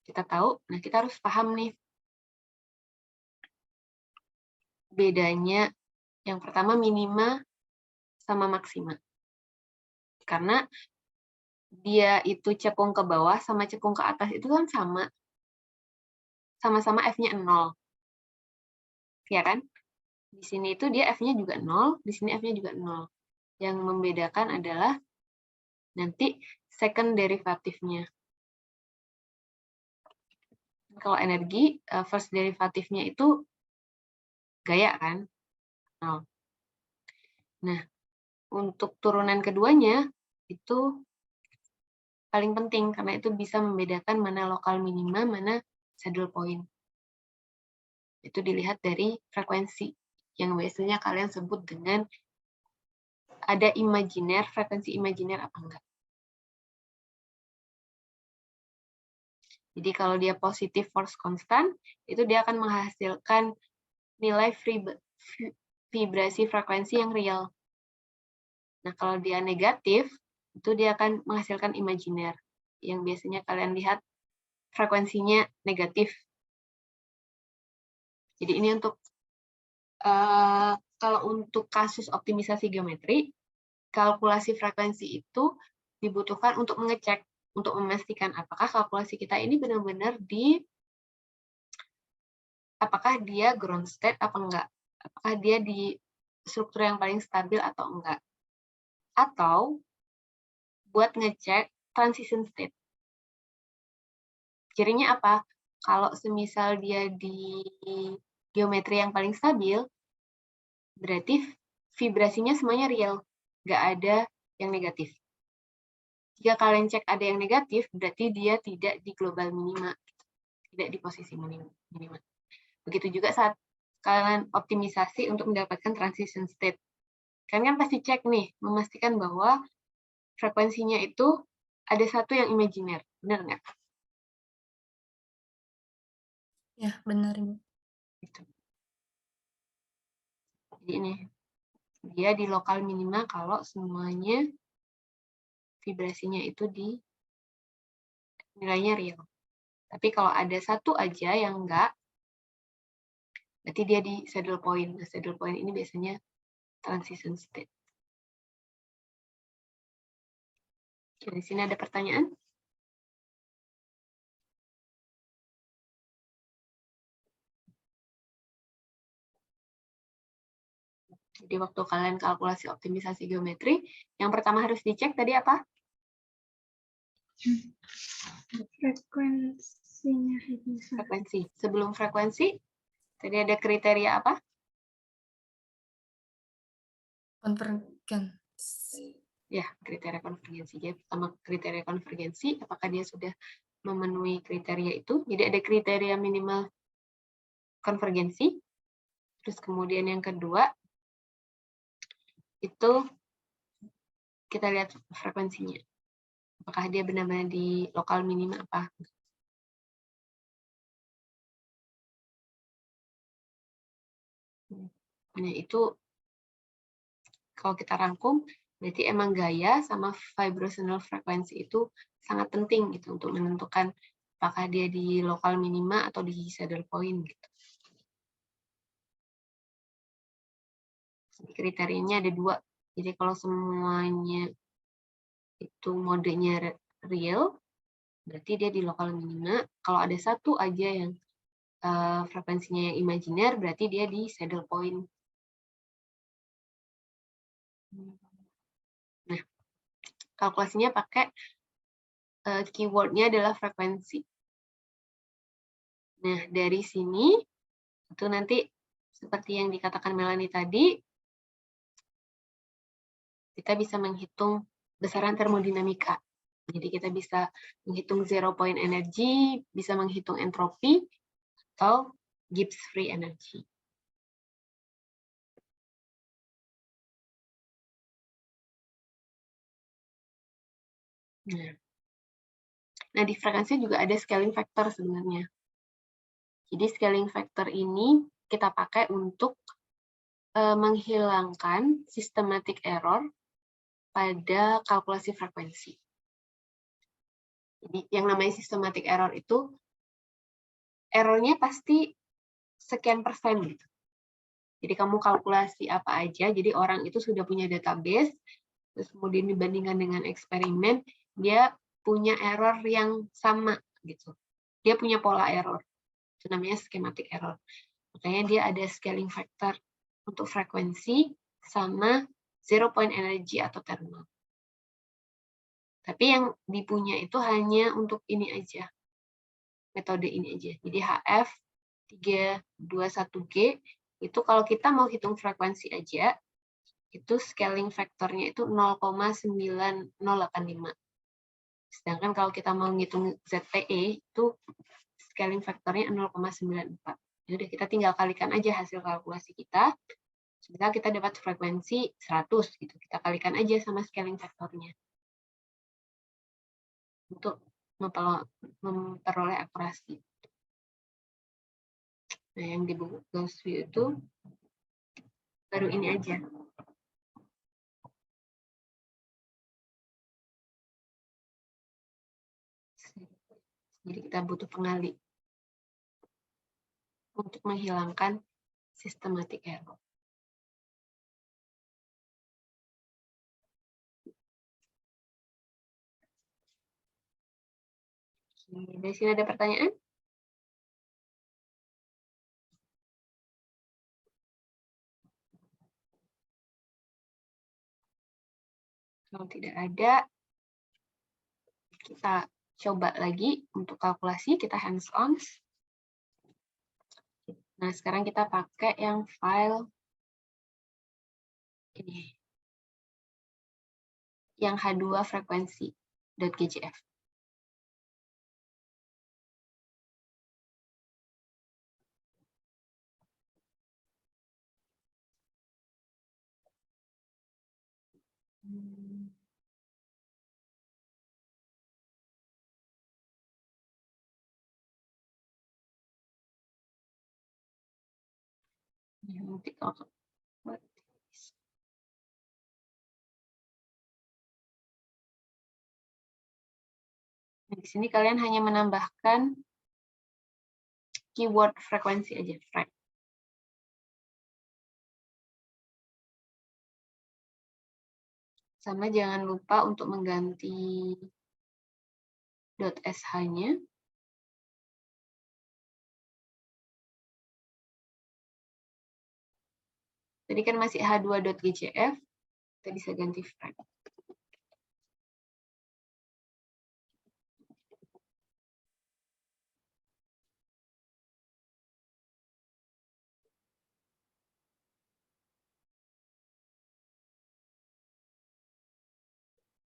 Kita tahu. Nah, kita harus paham nih. Bedanya yang pertama minima sama maksima. Karena dia itu cepung ke bawah sama cepung ke atas itu kan sama. Sama-sama F-nya 0. Ya kan? Di sini itu dia F-nya juga 0, di sini F-nya juga 0. Yang membedakan adalah nanti second derivatifnya. Kalau energi, first derivatifnya itu gaya kan? 0. Nah, untuk turunan keduanya itu paling penting karena itu bisa membedakan mana lokal minima, mana saddle point. Itu dilihat dari frekuensi yang biasanya kalian sebut dengan ada imajiner, frekuensi imajiner apa enggak. Jadi kalau dia positif force constant, itu dia akan menghasilkan nilai vibrasi frekuensi yang real. Nah, kalau dia negatif, itu dia akan menghasilkan imajiner, yang biasanya kalian lihat frekuensinya negatif. Jadi ini untuk, kalau untuk kasus optimisasi geometri, kalkulasi frekuensi itu dibutuhkan untuk mengecek, untuk memastikan apakah kalkulasi kita ini benar-benar apakah dia ground state apa enggak, apakah dia di struktur yang paling stabil atau enggak, atau buat ngecek transition state. Cirinya apa? Kalau semisal dia di geometri yang paling stabil, berarti vibrasinya semuanya real, nggak ada yang negatif. Jika kalian cek ada yang negatif, berarti dia tidak di global minima, tidak di posisi minima. Begitu juga saat kalian optimisasi untuk mendapatkan transition state. Kalian kan pasti cek nih, memastikan bahwa frekuensinya itu ada satu yang imajiner, benar nggak? Ya, benar, Ibu. Gitu. Jadi ini, dia di lokal minima kalau semuanya vibrasinya itu di nilainya real. Tapi kalau ada satu aja yang enggak, berarti dia di saddle point. Nah, saddle point ini biasanya transition state. Oke, di sini ada pertanyaan? Jadi waktu kalian kalkulasi optimisasi geometri, yang pertama harus dicek tadi apa? Frekuensinya itu. Frekuensi. Sebelum frekuensi, tadi ada kriteria apa? Konvergensi. Ya, kriteria konvergensi. Jadi pertama kriteria konvergensi, apakah dia sudah memenuhi kriteria itu? Jadi ada kriteria minimal konvergensi. Terus kemudian yang kedua, itu kita lihat frekuensinya. Apakah dia benar-benar di lokal minima apa? Nah, itu kalau kita rangkum, berarti emang gaya sama vibrational frekuensi itu sangat penting gitu untuk menentukan apakah dia di lokal minima atau di saddle point gitu. Kriterianya ada dua. Jadi kalau semuanya itu modenya real, berarti dia di lokal minima. Kalau ada satu aja yang frekuensinya yang imajiner, berarti dia di saddle point. Nah, kalkulasinya pakai keywordnya adalah frekuensi. Nah, dari sini, itu nanti seperti yang dikatakan Melanie tadi, kita bisa menghitung besaran termodinamika. Jadi kita bisa menghitung zero point energy, bisa menghitung entropi, atau Gibbs free energy. Nah, di frekuensi juga ada scaling factor sebenarnya. Jadi scaling factor ini kita pakai untuk menghilangkan systematic error pada kalkulasi frekuensi. Jadi yang namanya systematic error itu errornya pasti sekian persen gitu. Jadi kamu kalkulasi apa aja, jadi orang itu sudah punya database, terus kemudian dibandingkan dengan eksperimen, dia punya error yang sama gitu. Dia punya pola error. Itu namanya schematic error. Makanya dia ada scaling factor untuk frekuensi sama zero point energy atau thermal. Tapi yang dipunya itu hanya untuk ini aja. Metode ini aja. Jadi HF 321G itu kalau kita mau hitung frekuensi aja, itu scaling faktornya itu 0,9085. Sedangkan kalau kita mau ngitung ZTE, itu scaling faktornya 0,94. Jadi kita tinggal kalikan aja hasil kalkulasi kita. Misal kita dapat frekuensi 100, gitu. Kita kalikan aja sama scaling faktornya. Untuk memperoleh akurasi. Nah, yang di Gauss view itu baru ini aja. Jadi kita butuh pengali untuk menghilangkan systematic error. Dari sini ada pertanyaan? Kalau tidak ada, kita coba lagi untuk kalkulasi, kita hands-on. Nah, sekarang kita pakai yang file ini, yang H2 frekuensi.gcf. Nanti kalau di sini kalian hanya menambahkan keyword frekuensi aja, frek. Sama jangan lupa untuk mengganti .sh-nya. Tadi kan masih h2.gcf, kita bisa ganti frek.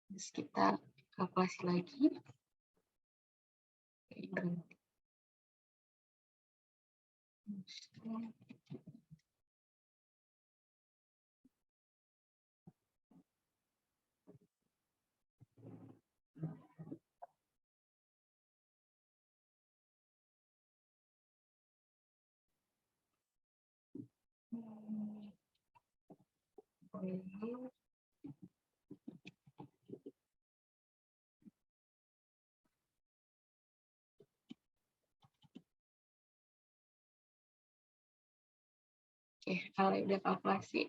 Terus kita kalkulasi lagi. Oke, berhenti. Oke, kalau udah kalkulasi.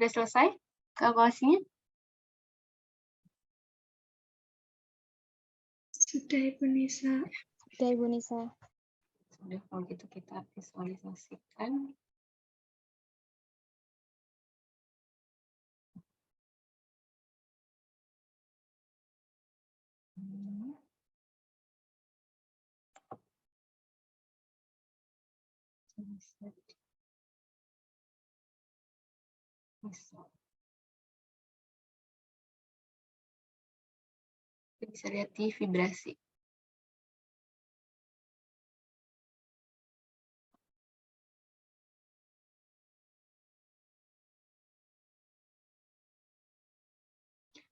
Sudah selesai kalkulasinya? Sudah, Ibu Nisa. Udah, Ibu Nisa. Sudah, kalau gitu kita visualisasikan. Kita bisa lihat di vibrasi.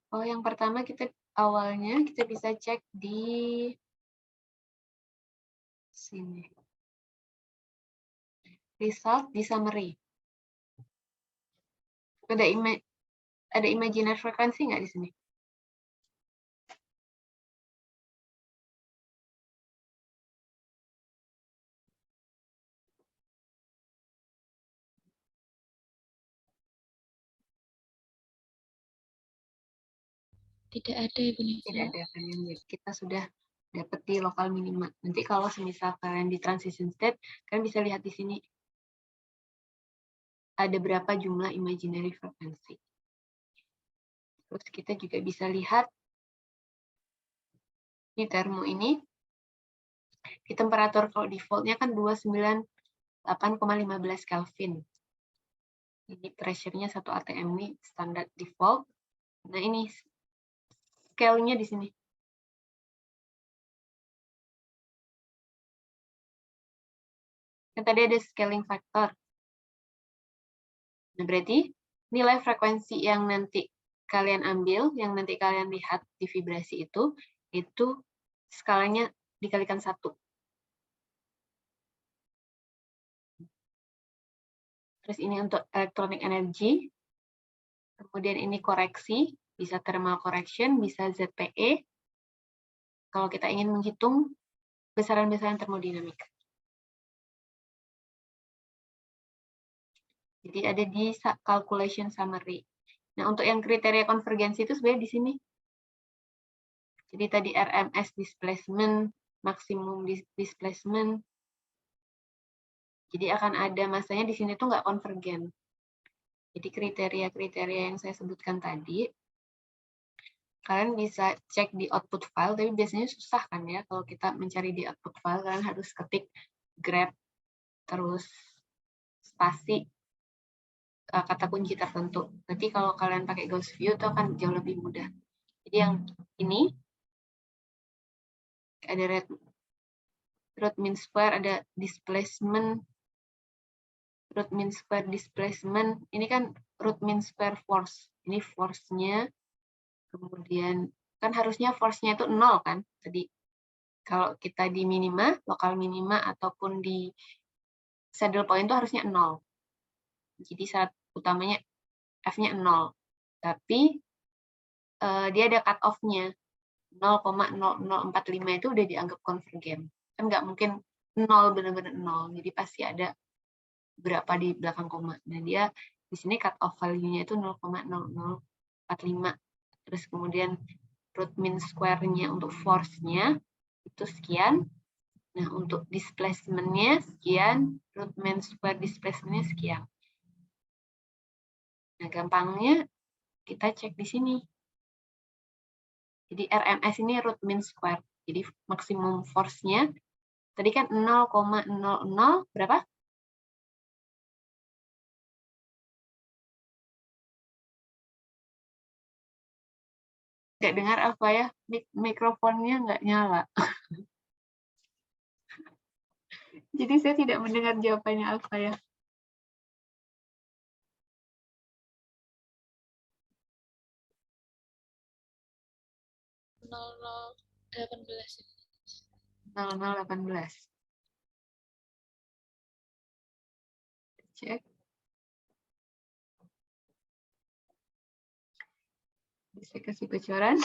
Oh, yang pertama kita awalnya kita bisa cek di sini. Result di summary. Ada imaginary frekuensi nggak di sini? Tidak ada Ibu Nisa. Tidak ada kan yang kita sudah dapat di lokal minima. Nanti kalau semisal kalian di transition state, kalian bisa lihat di sini ada berapa jumlah imaginary frekuensi. Terus kita juga bisa lihat di termo ini, di temperatur kalau defaultnya kan 298,15 Kelvin. Jadi pressure-nya 1 atm ini standar default. Nah ini scale-nya di sini. Kan tadi ada scaling factor. Nah, berarti nilai frekuensi yang nanti kalian ambil, yang nanti kalian lihat di vibrasi itu skalanya dikalikan 1. Terus ini untuk electronic energy. Kemudian ini koreksi, bisa thermal correction, bisa ZPE. Kalau kita ingin menghitung besaran-besaran termodinamika. Jadi ada di calculation summary. Nah, untuk yang kriteria konvergensi itu sebenarnya di sini. Jadi tadi RMS displacement, maksimum displacement. Jadi akan ada masanya di sini tuh nggak konvergen. Jadi kriteria-kriteria yang saya sebutkan tadi, kalian bisa cek di output file, tapi biasanya susah kan ya kalau kita mencari di output file, kalian harus ketik grep, terus spasi, kata kunci tertentu. Nanti kalau kalian pakai Gauss View itu akan jauh lebih mudah. Jadi yang ini ada root mean square, ada displacement, root mean square displacement. Ini kan root mean square force. Ini force-nya, kemudian kan harusnya force-nya itu 0 kan. Jadi kalau kita di minima, lokal minima ataupun di saddle point itu harusnya 0. Jadi syarat utamanya F-nya 0. Tapi dia ada cut off-nya. 0,0045 itu udah dianggap konvergen. Kan nggak mungkin 0 benar-benar 0. Jadi pasti ada berapa di belakang koma. Nah, dia di sini cut off value-nya itu 0,0045. Terus kemudian root mean square-nya untuk force-nya itu sekian. Nah, untuk displacement-nya sekian, root mean square displacement-nya sekian. Nah, gampangnya kita cek di sini. Jadi RMS ini root mean square. Jadi maksimum force-nya tadi kan 0,00 berapa? Nggak dengar apa ya? Mikrofonnya nggak nyala. Jadi saya tidak mendengar jawabannya apa ya. Nol 18. 0018. Cek. Bisa kasih bocoran.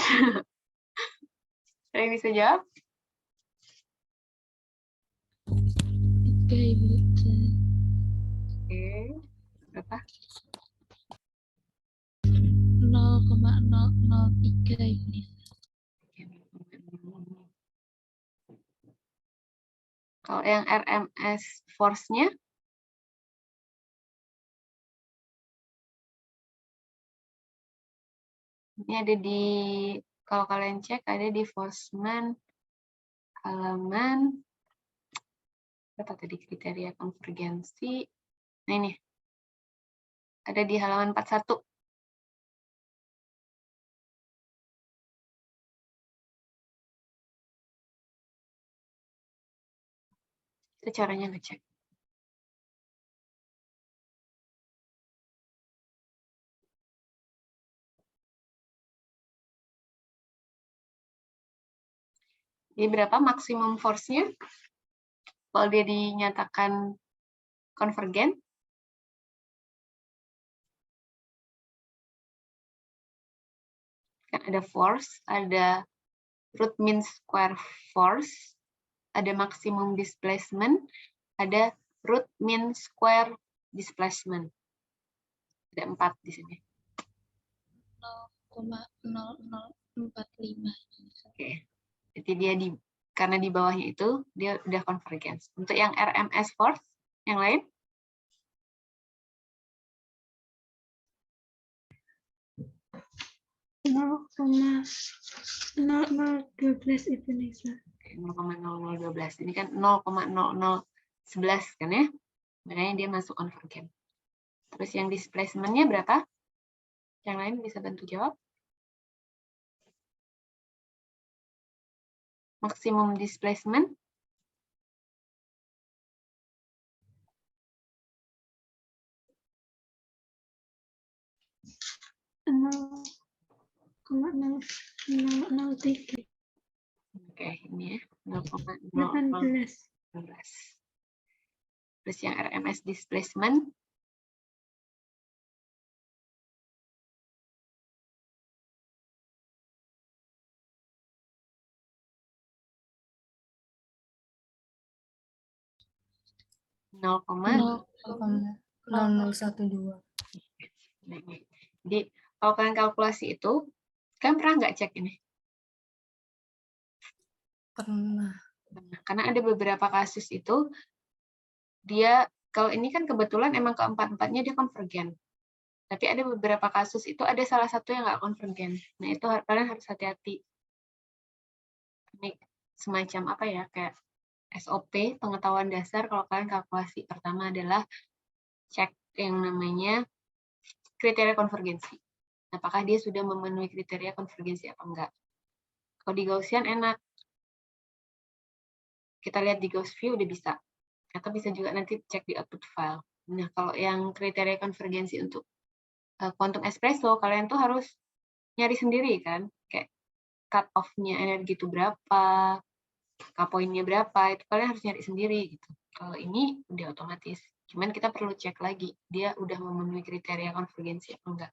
Saya bisa jawab? Oke, Ibu. Oke. Berapa? 0,003 Ibu Nisa. Kalau yang RMS force-nya? Ini ada di, kalau kalian cek, ada di Forsman halaman, berapa tadi kriteria konvergensi? Nah ini, ada di halaman 41. Itu caranya ngecek. Jadi berapa maksimum force-nya? Kalau dia dinyatakan konvergen, kan ada force, ada root mean square force, ada maksimum displacement, ada root mean square displacement. Ada 4 di sini. 0,00 45. Oke. Jadi dia karena di bawahnya itu dia udah convergence. Untuk yang RMS force yang lain? Nol koma 0012 itu Nisa. 0,0012. Ini kan 0,0011 kan ya? Makanya dia masuk convergent. Terus yang displacement-nya berapa? Yang lain bisa bantu jawab? Maksimum displacement? Nol koma 0003. Oke, ini ya. 0,0011. 18. Terus yang RMS displacement? Nol koma. 0,0012. Jadi kalau kalian kalkulasi itu, kalian pernah nggak cek ini? Pernah. Karena ada beberapa kasus itu, dia, kalau ini kan kebetulan emang keempat-empatnya dia konvergen. Tapi ada beberapa kasus itu ada salah satu yang nggak konvergen. Nah itu kalian harus hati-hati. Ini semacam apa ya, kayak SOP, pengetahuan dasar kalau kalian kalkulasi. Pertama adalah cek yang namanya kriteria konvergensi. Apakah dia sudah memenuhi kriteria konvergensi apa enggak. Kalau di Gaussian enak. Kita lihat di Gauss View udah bisa. Atau bisa juga nanti cek di output file. Nah, kalau yang kriteria konvergensi untuk quantum espresso, kalian tuh harus nyari sendiri kan. Kayak cut off-nya energi itu berapa, K-point-nya berapa, itu kalian harus nyari sendiri gitu. Kalau ini udah otomatis. Cuman kita perlu cek lagi, dia udah memenuhi kriteria konvergensi apa enggak.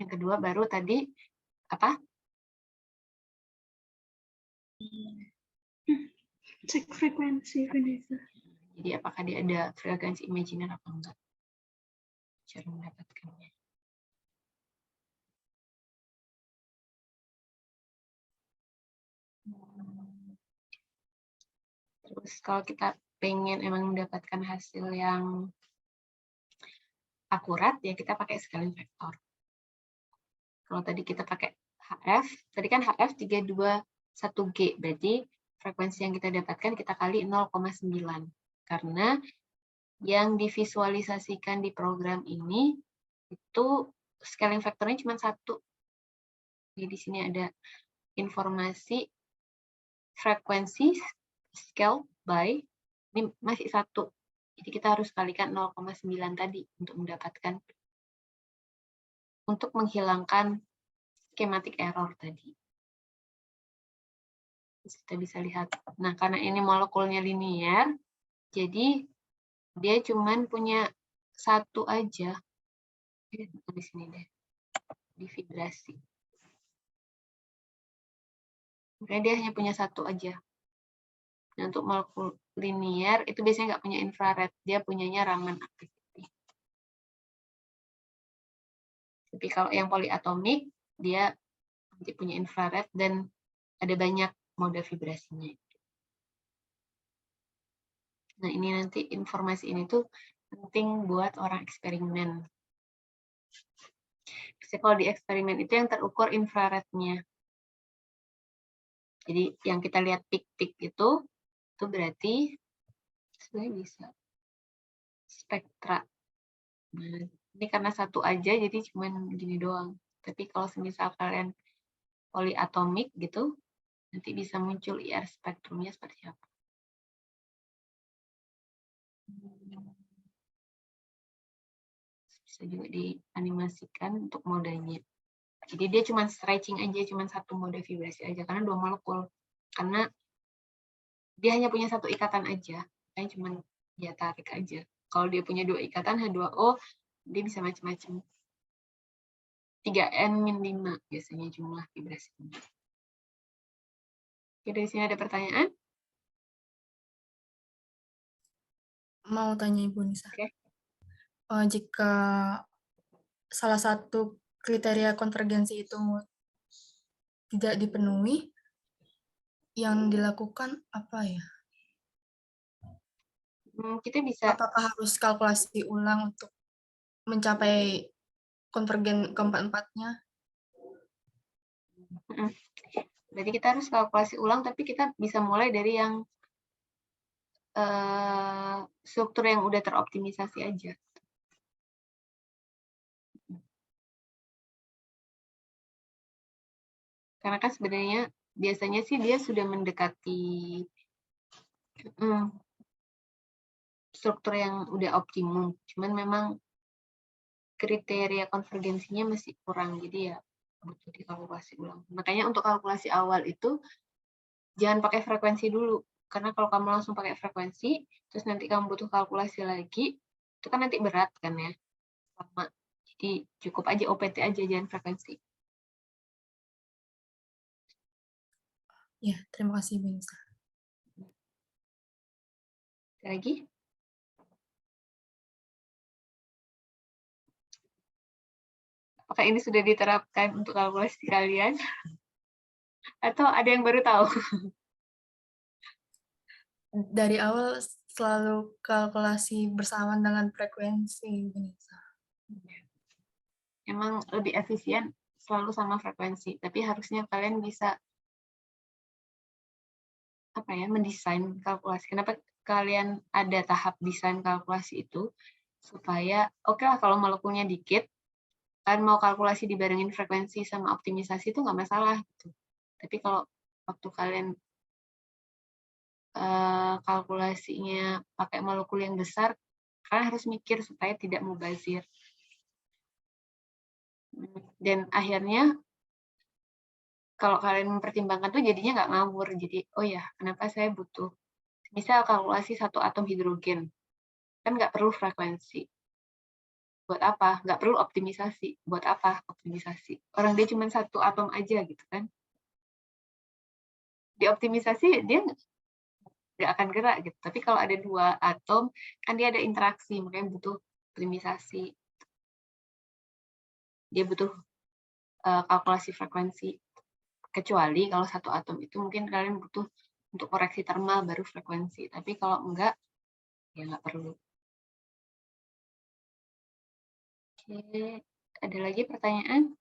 Yang kedua baru tadi apa? Cek frekuensi Vanessa. Jadi apakah dia ada frekuensi imajiner apa enggak? Cara mendapatkannya. Terus kalau kita pengen emang mendapatkan hasil yang akurat, ya kita pakai scaling factor. Kalau tadi kita pakai HF, tadi kan HF 321G, berarti frekuensi yang kita dapatkan kita kali 0,9. Karena yang divisualisasikan di program ini, itu scaling factornya cuma 1. Jadi di sini ada informasi frekuensi scale by, ini masih 1. Jadi kita harus kalikan 0,9 tadi untuk mendapatkan, untuk menghilangkan schematic error tadi. Terus kita bisa lihat, nah karena ini molekulnya linear, jadi dia cuman punya 1 aja. Di sini deh, di vibrasi. Makanya dia hanya punya 1 aja. Nah, untuk molekul linear itu biasanya nggak punya infrared, dia punyanya Raman activity. Tapi kalau yang poliatomik, dia nanti punya infrared dan ada banyak mode vibrasinya. Nah, ini nanti informasi ini tuh penting buat orang eksperimen. Biasanya kalau di eksperimen itu yang terukur infrarednya. Jadi yang kita lihat pik-pik itu berarti sebenarnya bisa spektra. Nah, ini karena 1 aja, jadi cuman gini doang. Tapi kalau semisal kalian poliatomik gitu, nanti bisa muncul IR spektrumnya seperti apa. Bisa juga dianimasikan untuk modenya. Jadi dia cuma stretching aja, cuma 1 mode vibrasi aja, karena 2 molekul. Karena dia hanya punya 1 ikatan aja, makanya cuma dia tarik aja. Kalau dia punya 2 ikatan H2O, dia bisa macam-macam. 3N-5 biasanya jumlah vibrasinya. Oke, dari sini ada pertanyaan? Mau tanya Ibu Nisa. Oke. Jika salah satu kriteria konvergensi itu tidak dipenuhi, yang dilakukan apa ya? Kita bisa Apakah harus kalkulasi ulang untuk mencapai konvergen keempat-empatnya? berarti kita harus kalkulasi ulang, tapi kita bisa mulai dari yang struktur yang udah teroptimisasi aja. Karena kan sebenarnya biasanya sih dia sudah mendekati struktur yang udah optimum, cuman memang kriteria konvergensinya masih kurang, jadi ya butuh dikalkulasi ulang. Makanya untuk kalkulasi awal itu jangan pakai frekuensi dulu, karena kalau kamu langsung pakai frekuensi, terus nanti kamu butuh kalkulasi lagi, itu kan nanti berat kan ya, lama. Jadi cukup aja OPT aja, jangan frekuensi. Ya, terima kasih Bu Nisa. Lagi? Apakah ini sudah diterapkan untuk kalkulasi kalian? Atau ada yang baru tahu? Dari awal selalu kalkulasi bersamaan dengan frekuensi Bu Nisa. Emang lebih efisien selalu sama frekuensi, tapi harusnya kalian bisa mendesain kalkulasi. Kenapa kalian ada tahap desain kalkulasi itu? Supaya oke lah kalau molekulnya dikit, kalian mau kalkulasi dibarengin frekuensi sama optimisasi itu nggak masalah gitu. Tapi kalau waktu kalian kalkulasinya pakai molekul yang besar, kalian harus mikir supaya tidak mubazir. Dan akhirnya kalau kalian mempertimbangkan tuh jadinya nggak ngawur. Jadi, oh ya, kenapa saya butuh misal kalkulasi 1 atom hidrogen. Kan nggak perlu frekuensi. Buat apa? Nggak perlu optimisasi. Buat apa optimisasi? Orang dia cuma 1 atom aja gitu kan. Di optimisasi dia nggak akan gerak gitu. Tapi kalau ada 2 atom, kan dia ada interaksi, makanya butuh optimisasi. Dia butuh kalkulasi frekuensi. Kecuali kalau 1 atom itu mungkin kalian butuh untuk koreksi termal baru frekuensi. Tapi kalau enggak, ya nggak perlu. Oke, ada lagi pertanyaan?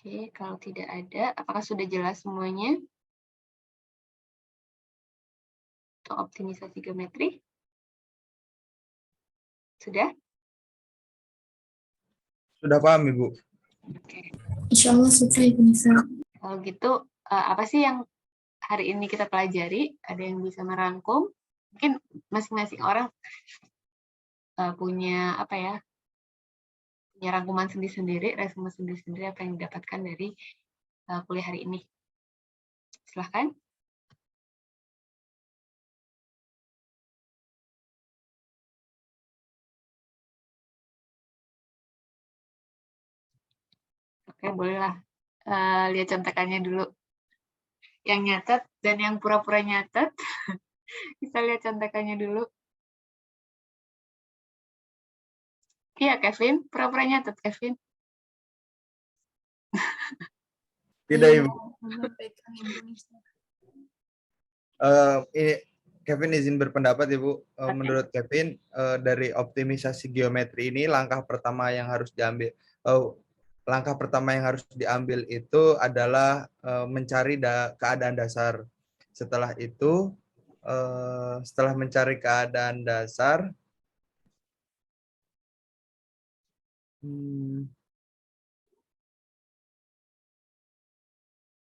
Oke, kalau tidak ada, apakah sudah jelas semuanya? Untuk optimisasi geometri? Sudah? Sudah paham, Ibu? Oke. Insya Allah sudah Ibu Nisa. Kalau gitu, apa sih yang hari ini kita pelajari? Ada yang bisa merangkum? Mungkin masing-masing orang punya punya rangkuman sendiri-sendiri, resume sendiri-sendiri apa yang didapatkan dari kuliah hari ini. Silahkan. Oke, bolehlah. Lihat contekannya dulu. Yang nyatet dan yang pura-pura nyatet, bisa lihat contekannya dulu. Iya, Kevin. Pura-pura nyatet, Kevin. Tidak, Ibu. Menyampaikan Ibu Nisa. Ini Kevin izin berpendapat, Ibu. Menurut Kevin, dari optimisasi geometri ini langkah pertama yang harus diambil itu adalah mencari keadaan dasar. Setelah itu, setelah mencari keadaan dasar,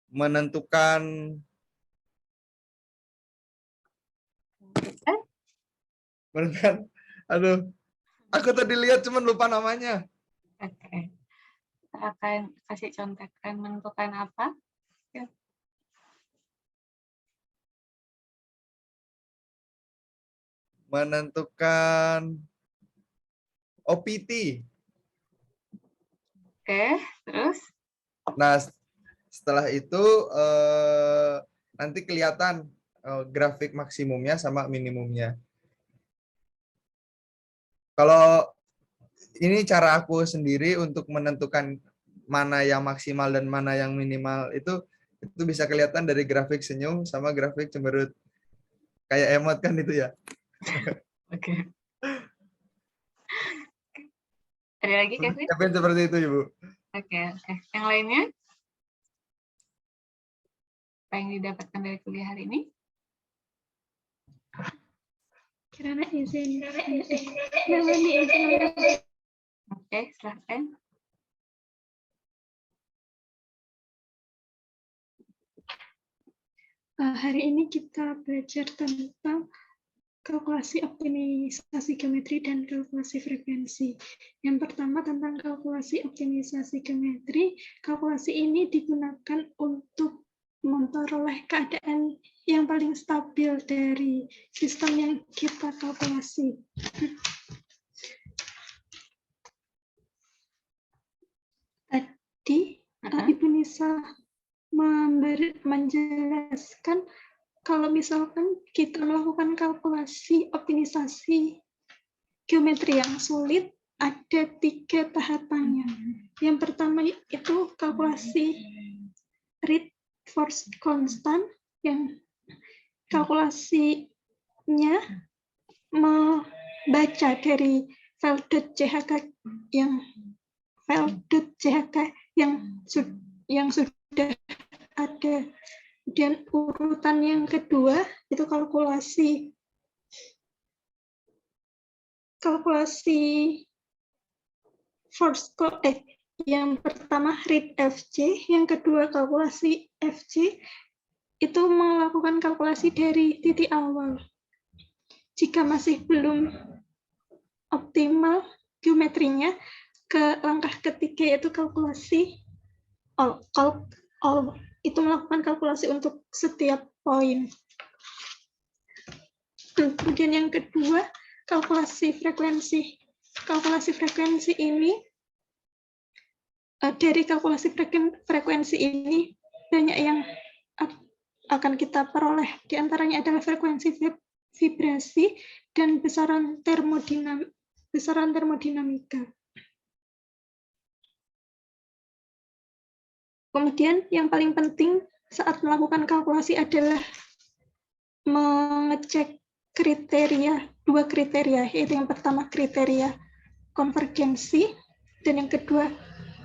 menentukan aduh, aku tadi lihat cuman lupa namanya. Oke. Kita akan kasih contekan menentukan apa? Menentukan OPT. Oke, terus? Nah, setelah itu nanti kelihatan grafik maksimumnya sama minimumnya. Kalau ini cara aku sendiri untuk menentukan mana yang maksimal dan mana yang minimal itu bisa kelihatan dari grafik senyum sama grafik cemberut. Kayak emot kan itu ya. Oke. Ada lagi, Kevin? Kevin seperti itu, Ibu. Oke. Yang lainnya? Apa yang didapatkan dari kuliah hari ini? Kirana izin. Melani izin. Oke, silahkan. Hari ini kita belajar tentang kalkulasi optimisasi geometri dan kalkulasi frekuensi. Yang pertama tentang kalkulasi optimisasi geometri. Kalkulasi ini digunakan untuk memperoleh keadaan yang paling stabil dari sistem yang kita kalkulasi. Tadi Ibu Nisa menjelaskan kalau misalkan kita melakukan kalkulasi optimisasi geometri yang sulit, ada 3 tahapannya. Yang pertama itu kalkulasi rate force constant, yang kalkulasinya membaca dari file.chk yang sudah ada. Kemudian urutan yang kedua itu kalkulasi yang pertama read FJ, yang kedua kalkulasi FJ itu melakukan kalkulasi dari titik awal. Jika masih belum optimal geometrinya, ke langkah ketiga yaitu kalkulasi all, itu melakukan kalkulasi untuk setiap poin. Kemudian yang kedua, kalkulasi frekuensi. Kalkulasi frekuensi ini, dari kalkulasi frekuensi ini, banyak yang akan kita peroleh. Di antaranya adalah frekuensi vibrasi dan besaran termodinamika. Kemudian yang paling penting saat melakukan kalkulasi adalah mengecek dua kriteria, yaitu yang pertama kriteria konvergensi, dan yang kedua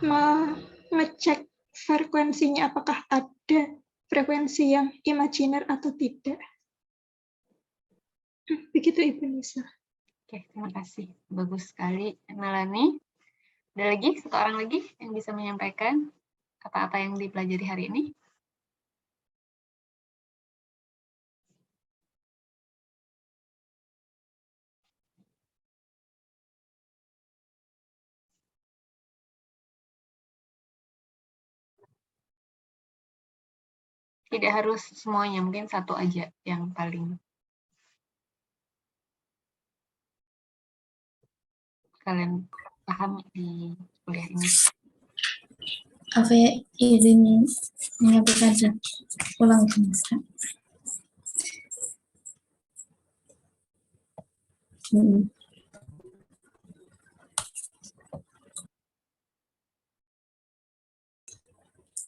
mengecek frekuensinya apakah ada frekuensi yang imajiner atau tidak. Begitu Ibu Nisa. Oke, terima kasih. Bagus sekali, Melani. Ada lagi, satu orang lagi yang bisa menyampaikan apa-apa yang dipelajari hari ini? Tidak harus semuanya, mungkin satu aja yang paling kalian paham di kuliah ini. Oke, izin menyampaikan ulang Nisa.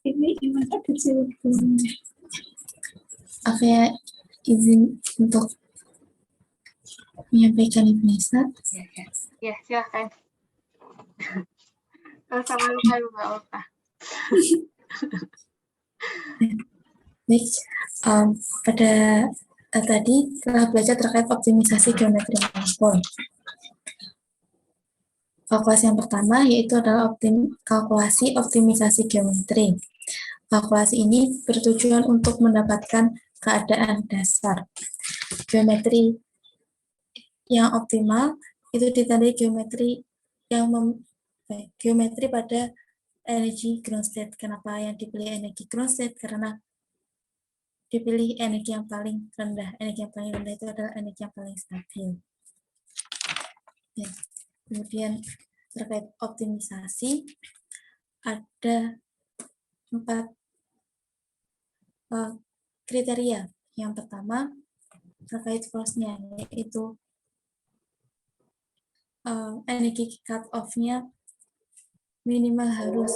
Ini gimana kecil? Oke, izin untuk menyampaikan Ibu Nisa. Ya, silahkan. Kalau sama lupa nggak apa. Baik, pada tadi telah belajar terkait optimisasi geometri manifold. Kalkulasi yang pertama yaitu adalah kalkulasi optimisasi geometri. Kalkulasi ini bertujuan untuk mendapatkan keadaan dasar. Geometri yang optimal itu ditandai geometri pada energi ground state. Kenapa yang dipilih energi ground state? Karena dipilih energi yang paling rendah. Energi yang paling rendah itu adalah energi yang paling stabil. Ya. Kemudian terkait optimisasi, ada 4 kriteria Yang pertama terkait force-nya, yaitu energi cut-off-nya minimal harus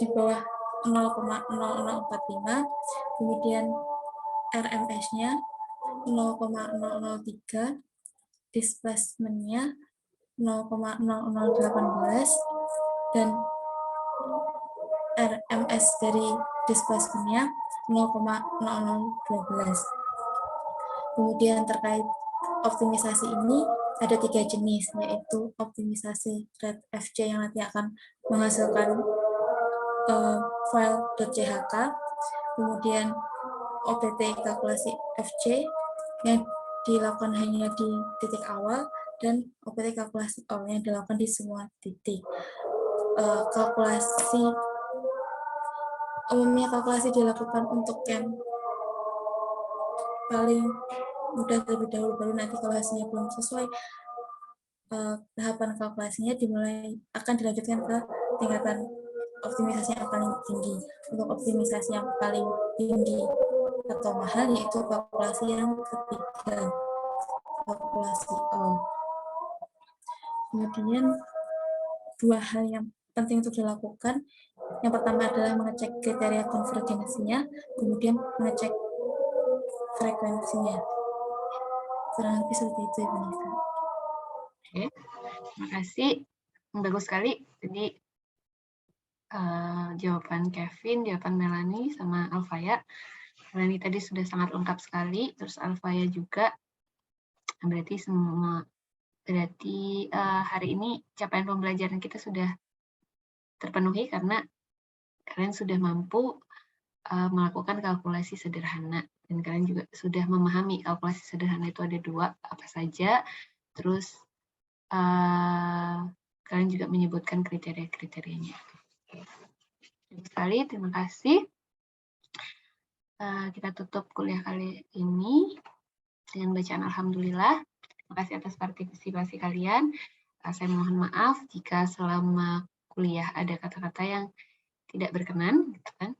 di bawah 0,0045, kemudian RMS-nya 0,003, displacement-nya 0,0018, dan RMS dari displacement-nya 0,0012. Kemudian terkait optimisasi ini ada 3 jenis, yaitu optimisasi rate FJ yang nanti akan menghasilkan file .chk, kemudian OPT kalkulasi FJ yang dilakukan hanya di titik awal, dan OPT kalkulasi O yang dilakukan di semua titik. Umumnya kalkulasi dilakukan untuk yang paling mudah terlebih dahulu, baru nanti kalau hasilnya belum sesuai tahapan kalkulasinya akan dilanjutkan ke tingkatan optimisasi yang paling tinggi. Untuk optimisasi yang paling tinggi atau mahal yaitu kalkulasi yang ketiga, kalkulasi O. Kemudian 2 hal yang penting untuk dilakukan. Yang pertama adalah mengecek kriteria konvergensinya, kemudian mengecek frekuensinya. Kurang lebih seperti itu, Ibu Nisa. Oke, terima kasih. Bagus sekali. Jadi jawaban Kevin, jawaban Melanie, sama Alfaya. Melanie tadi sudah sangat lengkap sekali, terus Alfaya juga. Berarti hari ini capaian pembelajaran kita sudah terpenuhi karena kalian sudah mampu melakukan kalkulasi sederhana, dan kalian juga sudah memahami kalkulasi sederhana itu ada 2 apa saja. Terus kalian juga menyebutkan kriteria-kriterianya. Sekali, terima kasih. Kita tutup kuliah kali ini dengan bacaan alhamdulillah. Terima kasih atas partisipasi kalian. Saya mohon maaf jika selama kuliah ada kata-kata yang tidak berkenan, gitu kan.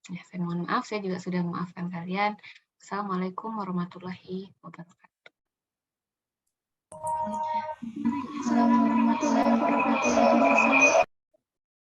Ya, saya mohon maaf, saya juga sudah memaafkan kalian. Assalamualaikum warahmatullahi wabarakatuh.